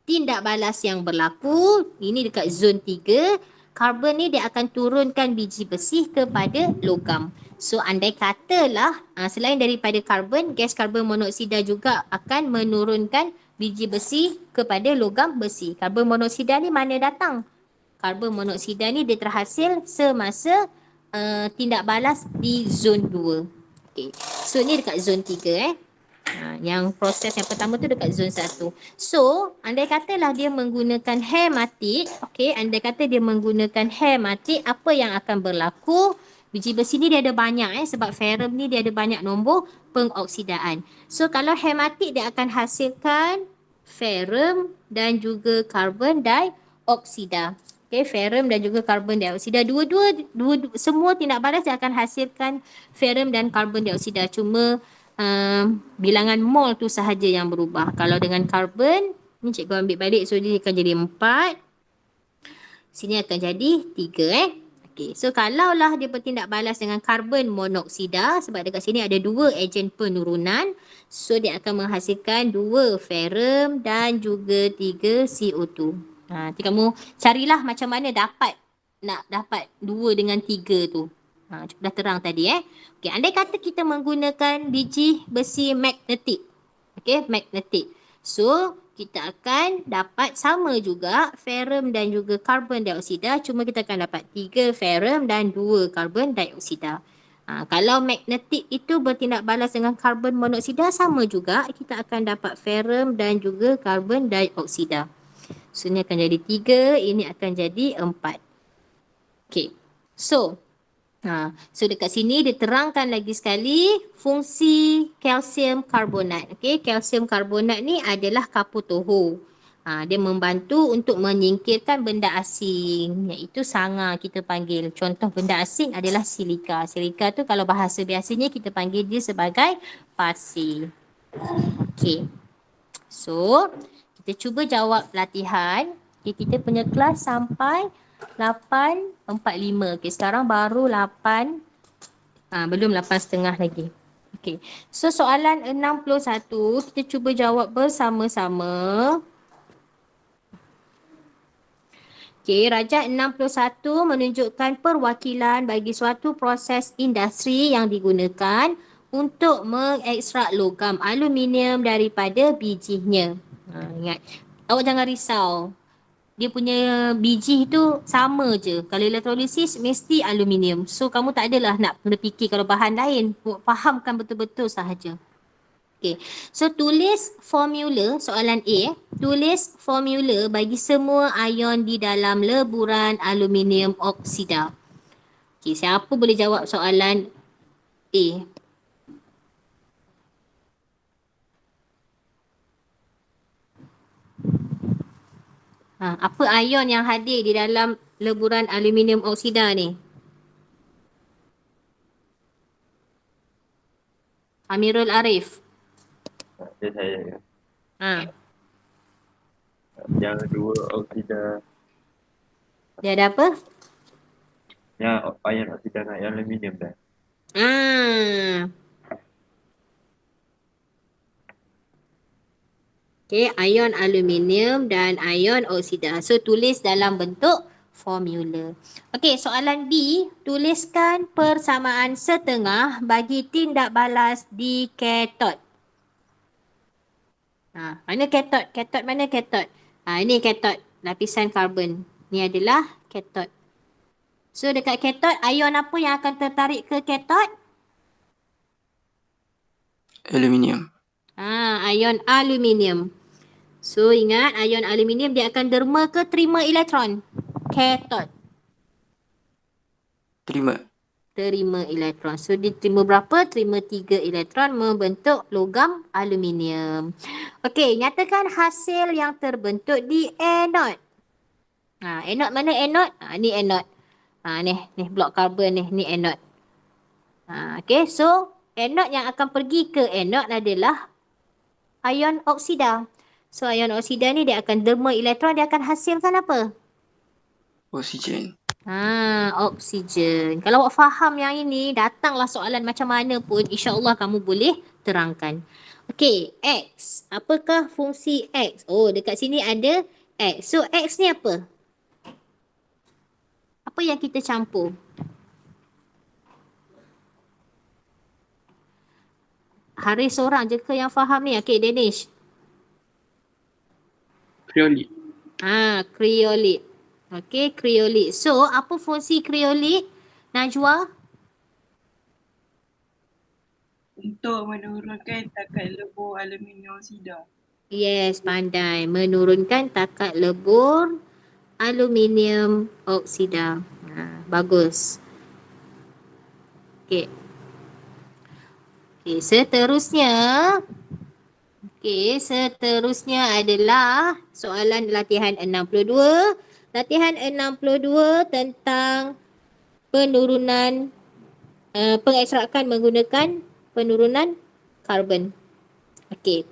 S1: tindak balas yang berlaku, ini dekat zon 3, karbon ni dia akan turunkan biji besi kepada logam. So andai katalah selain daripada karbon, gas karbon monoksida juga akan menurunkan biji besi kepada logam besi. Karbon monoksida ni mana datang? Karbon monoksida ni dia terhasil semasa tindak balas di zon 2. Okay. So ni dekat zon 3 yang proses yang pertama tu dekat zon 1. So, andai katalah dia menggunakan hematik, okey, andai kata dia menggunakan hematik, apa yang akan berlaku? Biji besi ni dia ada banyak sebab ferrum ni dia ada banyak nombor pengoksidaan. So, kalau hematik dia akan hasilkan ferrum dan juga karbon dioksida. Okay, ferrum dan juga karbon dioksida. Dua-dua semua tindak balas dia akan hasilkan ferrum dan karbon dioksida. Cuma bilangan mol tu sahaja yang berubah. Kalau dengan karbon, ni cikgu ambil balik, so dia akan jadi 4. Sini akan jadi 3 Okey, so kalaulah dia bertindak balas dengan karbon monoksida, sebab dekat sini ada 2 ejen penurunan, so dia akan menghasilkan 2 ferrum dan juga 3 CO2. Nanti kamu carilah macam mana nak dapat 2 dengan 3 tu. Dah terang tadi Okey, andai kata kita menggunakan biji besi magnetik. Okey, magnetik. So, kita akan dapat sama juga ferrum dan juga karbon dioksida, cuma kita akan dapat 3 ferrum dan 2 karbon dioksida. Kalau magnetik itu bertindak balas dengan karbon monoksida, sama juga kita akan dapat ferrum dan juga karbon dioksida. So, ini akan jadi 3, ini akan jadi 4. Okey. So dekat sini diterangkan lagi sekali fungsi kalsium karbonat. Okey, kalsium karbonat ni adalah kaputoho. Dia membantu untuk menyingkirkan benda asing, iaitu sanga kita panggil. Contoh benda asing adalah silika. Silika tu kalau bahasa biasanya kita panggil dia sebagai pasir. Okey. So, kita cuba jawab latihan. Okay, kita punya kelas sampai 8.45. Okey, sekarang baru 8. Belum 8.30 lagi. Okey. So soalan 61 kita cuba jawab bersama-sama. Okey, Rajah 61 menunjukkan perwakilan bagi suatu proses industri yang digunakan untuk mengekstrak logam aluminium daripada bijinya. Ingat, awak jangan risau. Dia punya biji tu sama je. Kalau elektrolisis mesti aluminium. So kamu tak adalah nak kena fikir kalau bahan lain. Fahamkan betul-betul sahaja. Okay. So tulis formula soalan A. Tulis formula bagi semua ion di dalam leburan aluminium oksida. Okay, siapa boleh jawab soalan A? Apa ion yang hadir di dalam leburan aluminium oksida ni? Amirul Arif.
S3: Dia saya.
S1: Ha.
S3: Yang dua oksida.
S1: Dia ada apa?
S3: Yang ion oksida dengan ion aluminium dah.
S1: Okay, ion aluminium dan ion oksida. So, tulis dalam bentuk formula. Okay, soalan B. Tuliskan persamaan setengah bagi tindak balas di katod. Mana katod? Katod mana katod? Ini katod. Lapisan karbon. Ni adalah katod. So, dekat katod, ion apa yang akan tertarik ke katod?
S2: Aluminium.
S1: Ion aluminium. So, ingat ion aluminium dia akan derma ke terima elektron? Katod.
S2: Terima.
S1: Terima elektron. So, dia terima berapa? Terima 3 elektron membentuk logam aluminium. Okey, nyatakan hasil yang terbentuk di anode. Anode mana anode? Ni anode. Ni blok karbon ni anode. Okey, so anode yang akan pergi ke anode adalah ion oksida. So, ion oksida ni dia akan derma elektron, dia akan hasilkan apa?
S2: Oksigen.
S1: Oksigen. Kalau awak faham yang ini, datanglah soalan macam mana pun, insya-Allah kamu boleh terangkan. Okey, X. Apakah fungsi X? Oh, dekat sini ada X. So, X ni apa? Apa yang kita campur? Haris seorang je ke yang faham ni? Okey, Danish.
S2: Kriolit.
S1: Kriolit. Okey, kriolit. So, apa fungsi kriolit? Najwa?
S4: Untuk menurunkan takat lebur aluminium oksida.
S1: Yes, pandai. Menurunkan takat lebur aluminium oksida. Bagus. Okey. Okey, seterusnya adalah soalan latihan 62. Latihan 62 tentang penurunan pengekstrakan menggunakan penurunan karbon. Okey.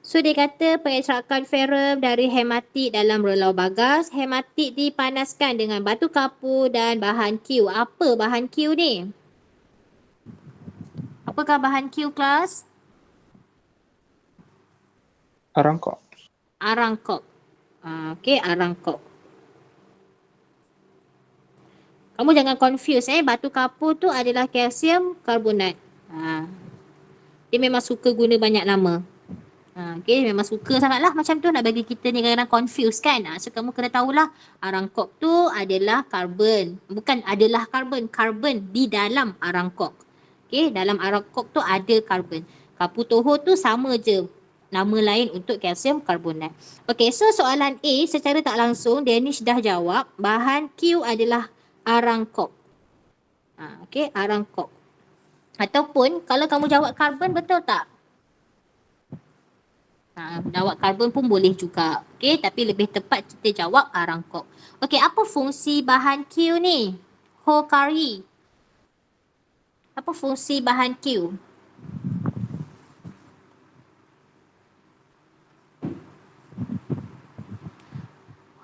S1: So dia kata pengekstrakan ferrum dari hematit dalam relau bagas. Hematit dipanaskan dengan batu kapur dan bahan Q. Apa bahan Q ni? Apakah bahan Q, kelas?
S5: Arangkok.
S1: Arangkok. Okey, arangkok. Kamu jangan confuse batu kapur tu adalah kalsium karbonat. Dia memang suka guna banyak nama. Okay, memang suka sangatlah macam tu nak bagi kita ni kadang-kadang confuse kan. So kamu kena tahulah arangkok tu adalah karbon. Bukan adalah karbon, karbon di dalam arangkok. Okay, dalam arangkok tu ada karbon. Kapur toho tu sama je. Nama lain untuk kalsium karbonat. Okay, so soalan A secara tak langsung Danish dah jawab. Bahan Q adalah arangkok. Okay, arangkok. Ataupun kalau kamu jawab karbon, betul tak? Jawab karbon pun boleh juga. Okey, tapi lebih tepat kita jawab arangkok. Okey, apa fungsi bahan Q ni? Hokari. Apa fungsi bahan Q?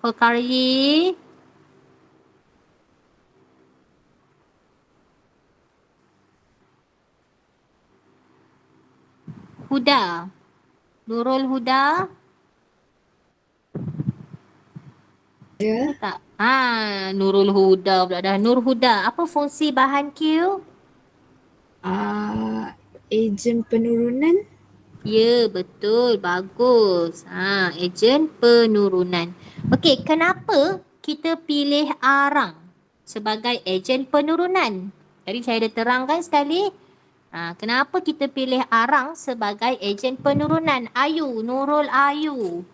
S1: Hokari. Huda. Nurul Huda. Ada tak? Nurul Huda pula dah. Nur Huda, apa fungsi bahan Q?
S5: Ejen penurunan.
S1: Ya, betul. Bagus. Ejen penurunan. Okey, kenapa kita pilih arang sebagai ejen penurunan? Tadi saya dah terangkan sekali. Kenapa kita pilih arang sebagai ejen penurunan? Ayu, Nurul Ayu.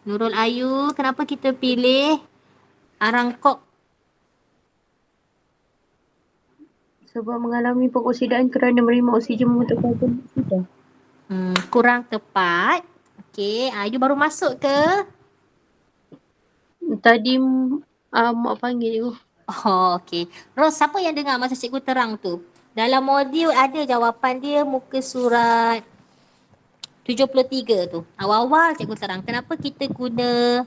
S1: Nurul Ayu, kenapa kita pilih arang kok?
S6: Sebab mengalami pengoksidaan kerana menerima oksigen membentuk karbon dioksida.
S1: Kurang tepat. Okey, you baru masuk ke?
S6: Tadi mak panggil cikgu.
S1: Oh, okey. Ros, siapa yang dengar masa cikgu terang tu? Dalam modul ada jawapan dia muka surat 73 tu. Awal-awal cikgu terang. Kenapa kita guna,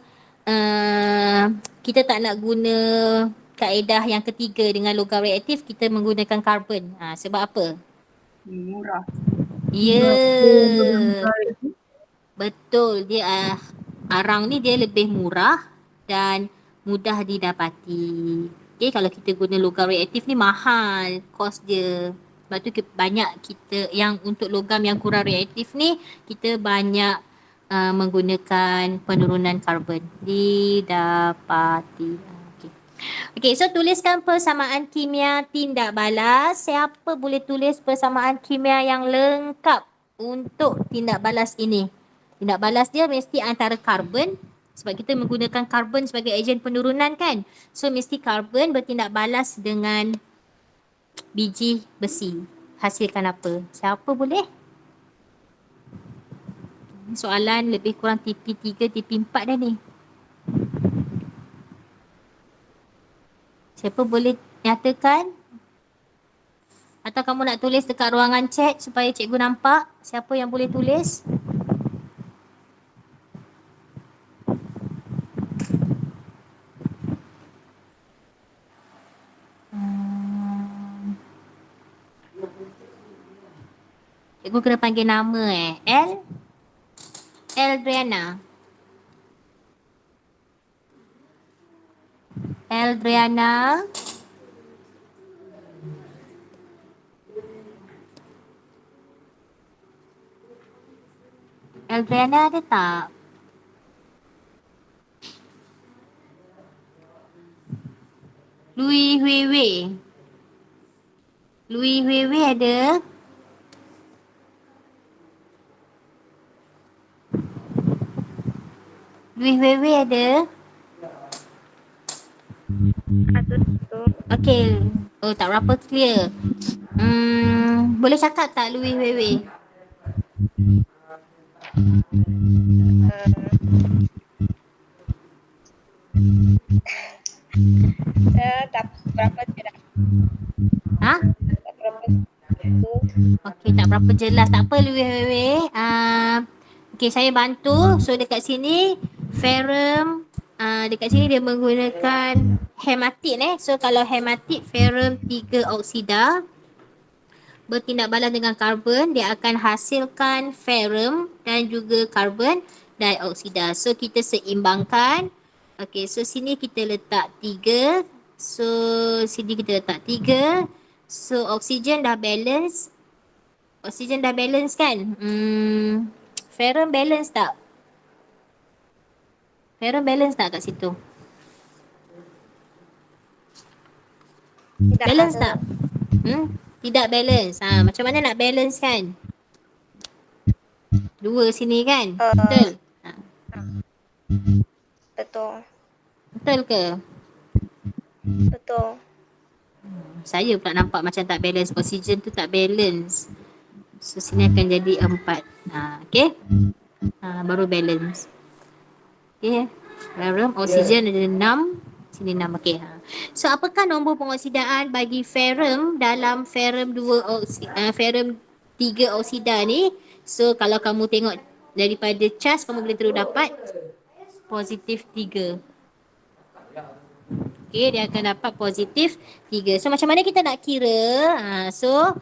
S1: kita tak nak guna kaedah yang ketiga dengan logam reaktif, kita menggunakan karbon. Sebab apa?
S4: Murah.
S1: Ya. Betul. Dia arang ni dia lebih murah dan mudah didapati. Okay, kalau kita guna logam reaktif ni mahal kos dia. Sebab tu banyak kita yang untuk logam yang kurang reaktif ni kita banyak menggunakan penurunan karbon. Didapati. Okay, so tuliskan persamaan kimia tindak balas. Siapa boleh tulis persamaan kimia yang lengkap untuk tindak balas ini? Tindak balas dia mesti antara karbon, sebab kita menggunakan karbon sebagai ejen penurunan kan. So mesti karbon bertindak balas dengan biji besi. Hasilkan apa? Siapa boleh? Soalan lebih kurang TP3, TP4 dah ni. Siapa boleh nyatakan? Atau kamu nak tulis dekat ruangan chat supaya cikgu nampak siapa yang boleh tulis? Cikgu kena panggil nama Eldriana. Eldriana. Eldriana ada tak? Louis Wewe. Louis Wewe ada? Louis Wewe ada? Okay. Oh, tak berapa clear. Boleh cakap tak Louis Wewe?
S7: Tak berapa jelas.
S1: Tak berapa. Okay, tak berapa jelas. Tak apa Louis Wewe. Okay, saya bantu. So dekat sini ferrum, dekat sini dia menggunakan hematit So kalau hematit ferrum 3 oksida bertindak balas dengan karbon, dia akan hasilkan ferrum dan juga karbon dioksida. So kita seimbangkan. Okay, so sini kita letak 3. So sini kita letak 3. So oksigen dah balance. Oksigen dah balance kan? Ferrum balance tak? Ferrum balance tak kat situ?
S7: Tidak
S1: Balance
S7: ada.
S1: tak? Tidak balance. Macam mana nak balance kan? 2 sini kan? Betul?
S7: Betul.
S1: Betul ke?
S7: Betul.
S1: Saya pula nampak macam tak balance. Oksigen tu tak balance. So sini akan jadi 4. Okay? Baru balance. Okay. Ferrum, oksigen ada 6. Sini 6. Okay. So apakah nombor pengoksidaan bagi ferrum dalam ferrum 3 oksida ni? So kalau kamu tengok daripada cas, kamu boleh terus dapat positif 3. Okay, dia akan dapat positif 3. So macam mana kita nak kira? So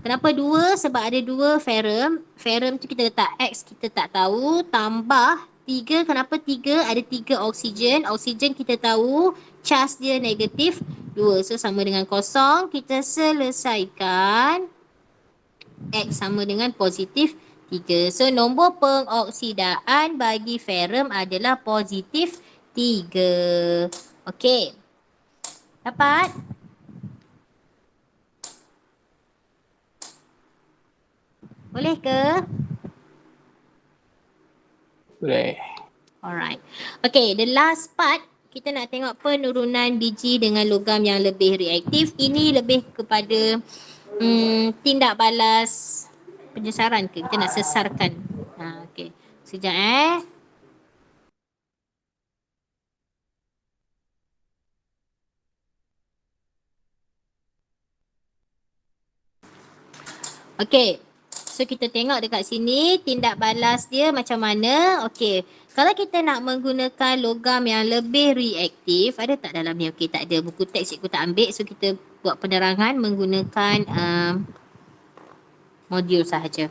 S1: kenapa 2? Sebab ada 2 ferrum. Ferrum tu kita letak X, kita tak tahu. Tambah 3, kenapa 3? Ada 3 oksigen. Oksigen kita tahu charge dia negatif 2. So sama dengan kosong. Kita selesaikan X sama dengan positif 3. So nombor pengoksidaan bagi ferrum adalah positif 3. Okey. Dapat? Boleh ke?
S2: Boleh.
S1: Alright. Okay, the last part kita nak tengok penurunan biji dengan logam yang lebih reaktif. Ini lebih kepada tindak balas penyesaran ke? Kita nak sesarkan. Okay. Sekejap Okay. So kita tengok dekat sini tindak balas dia macam mana. Okay. Kalau kita nak menggunakan logam yang lebih reaktif, ada tak dalam ni? Okay, tak ada. Buku teks cikgu tak ambil. So kita buat penerangan menggunakan modul sahaja.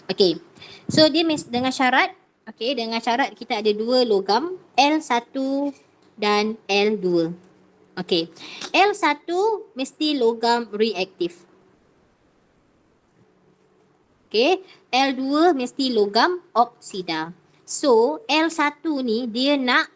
S1: Okay. So dia dengan syarat. Okay, dengan syarat kita ada 2 logam. L1 dan L2. Okay. L1 mesti logam reaktif. Okay, L2 mesti logam oksida. So, L1 ni dia nak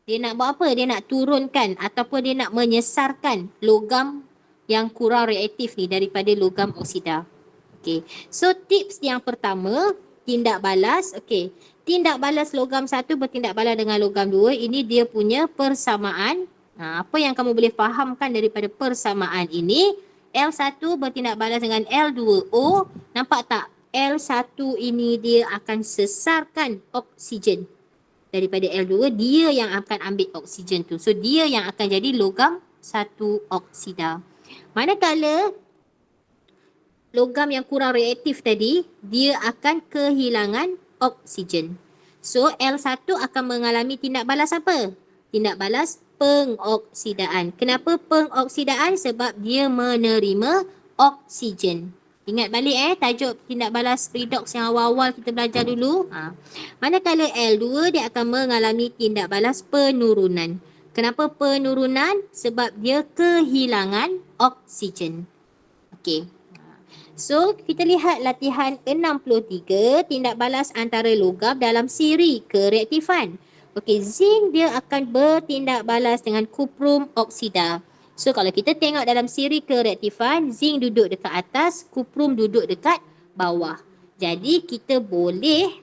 S1: buat apa? Dia nak turunkan ataupun dia nak menyesarkan logam yang kurang reaktif ni daripada logam oksida. Okay, so tips yang pertama, tindak balas. Okay, tindak balas logam 1 bertindak balas dengan logam 2. Ini dia punya persamaan. Apa yang kamu boleh fahamkan daripada persamaan ini? L1 bertindak balas dengan L2O. Nampak tak? L1 ini dia akan sesarkan oksigen daripada L2. Dia yang akan ambil oksigen tu. So, dia yang akan jadi logam 1 oksida. Manakala logam yang kurang reaktif tadi, dia akan kehilangan oksigen. So, L1 akan mengalami tindak balas apa? Tindak balas pengoksidaan. Kenapa pengoksidaan? Sebab dia menerima oksigen. Ingat balik tajuk tindak balas redox yang awal-awal kita belajar dulu. Manakala L2 dia akan mengalami tindak balas penurunan. Kenapa penurunan? Sebab dia kehilangan oksigen. Okey. So, kita lihat latihan 63, tindak balas antara logam dalam siri kereaktifan. Okey, zinc dia akan bertindak balas dengan kuprum oksida. So, kalau kita tengok dalam siri kereaktifan, zinc duduk dekat atas, kuprum duduk dekat bawah. Jadi, kita boleh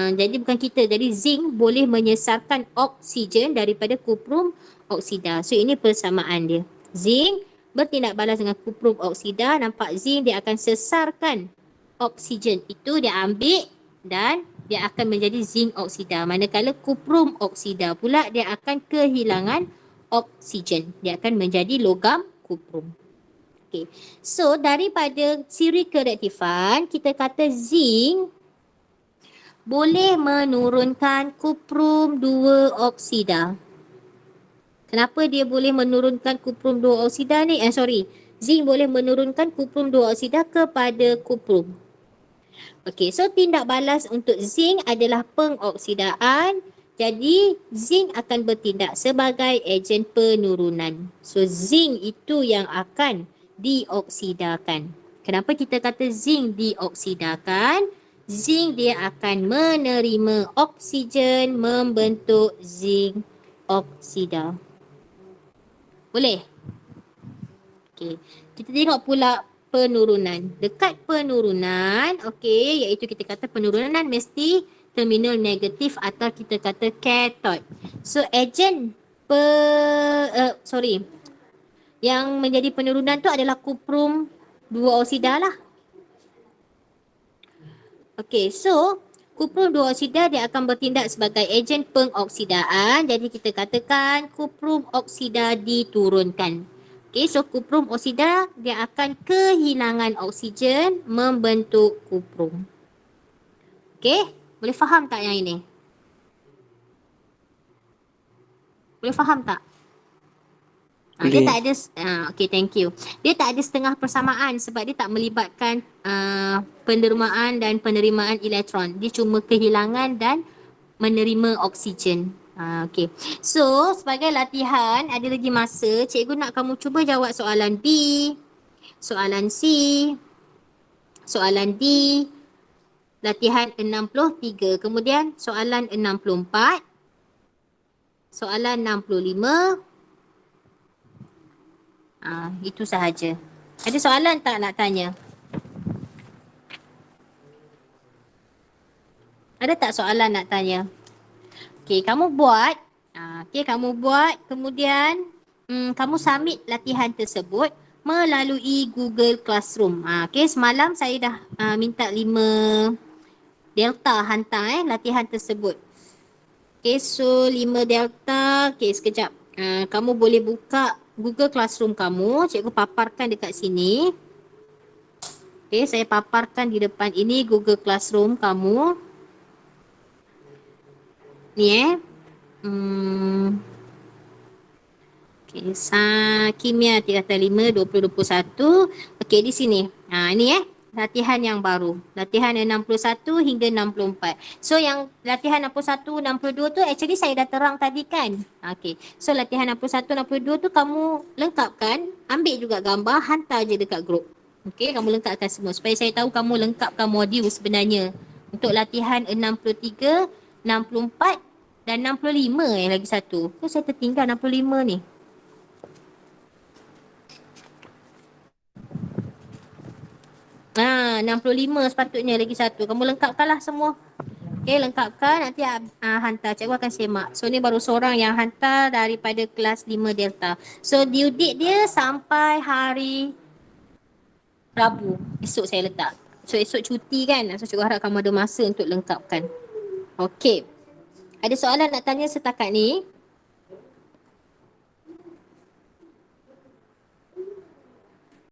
S1: jadi zinc boleh menyesarkan oksigen daripada kuprum oksida. So, ini persamaan dia. Zinc bertindak balas dengan kuprum oksida, nampak zinc dia akan sesarkan oksigen. Itu dia ambil dan dia akan menjadi zinc oksida. Manakala kuprum oksida pula dia akan kehilangan oksigen. Dia akan menjadi logam kuprum. Okay. So daripada siri kereaktifan kita kata zinc boleh menurunkan kuprum 2 oksida. Kenapa dia boleh menurunkan kuprum 2 oksida ni? Zinc boleh menurunkan kuprum 2 oksida kepada kuprum. Okey, so tindak balas untuk zinc adalah pengoksidaan. Jadi zinc akan bertindak sebagai ejen penurunan. So zinc itu yang akan dioksidakan. Kenapa kita kata zinc dioksidakan? Zinc dia akan menerima oksigen membentuk zinc oksida. Boleh? Okey, kita tengok pula penurunan. Dekat penurunan, okey, iaitu kita kata penurunan mesti terminal negatif atau kita kata cathode. So ejen yang menjadi penurunan tu adalah kuprum 2 oksida lah. Okey, so kuprum 2 oksida dia akan bertindak sebagai ejen pengoksidaan. Jadi kita katakan kuprum oksida diturunkan. Okay, so kuprum oksida dia akan kehilangan oksigen membentuk kuprum. Okay, boleh faham tak yang ini? Boleh faham tak? Dia
S2: Boleh.
S1: tak ada, okay, thank you. Dia tak ada setengah persamaan sebab dia tak melibatkan pendermaan dan penerimaan elektron. Dia cuma kehilangan dan menerima oksigen. Okay. So, sebagai latihan, ada lagi masa. Cikgu nak kamu cuba jawab soalan B, soalan C, soalan D, latihan 63. Kemudian soalan 64, soalan 65. Itu sahaja. Ada soalan tak nak tanya? Ada tak soalan nak tanya? Okey, kamu buat. Kamu buat. Kemudian kamu submit latihan tersebut melalui Google Classroom. Okey, semalam saya dah minta 5 delta hantar latihan tersebut. Okey, so 5 delta. Okey, sekejap. Kamu boleh buka Google Classroom kamu. Cikgu paparkan dekat sini. Okey, saya paparkan di depan ini Google Classroom kamu. Ni okey, kimia 3/5 2021. Okey, di sini. Ini latihan yang baru. Latihan 61 hingga 64. So yang latihan 61, 62 tu actually saya dah terang tadi kan. Okey. So latihan 61, 62 tu kamu lengkapkan, ambil juga gambar, hantar je dekat grup. Okey, kamu lengkapkan semua supaya saya tahu kamu lengkapkan modul sebenarnya. Untuk latihan 63, 64 dan 65 lagi satu. So saya tertinggal 65 ni. Ah, 65 sepatutnya lagi satu. Kamu lengkapkanlah semua. Okey, lengkapkan, nanti hantar. Cikgu akan semak. So ni baru seorang yang hantar daripada kelas 5 Delta. So due date dia sampai hari Rabu. Esok saya letak. So esok cuti kan. So cikgu harap kamu ada masa untuk lengkapkan. Okey. Ada soalan nak tanya setakat ni?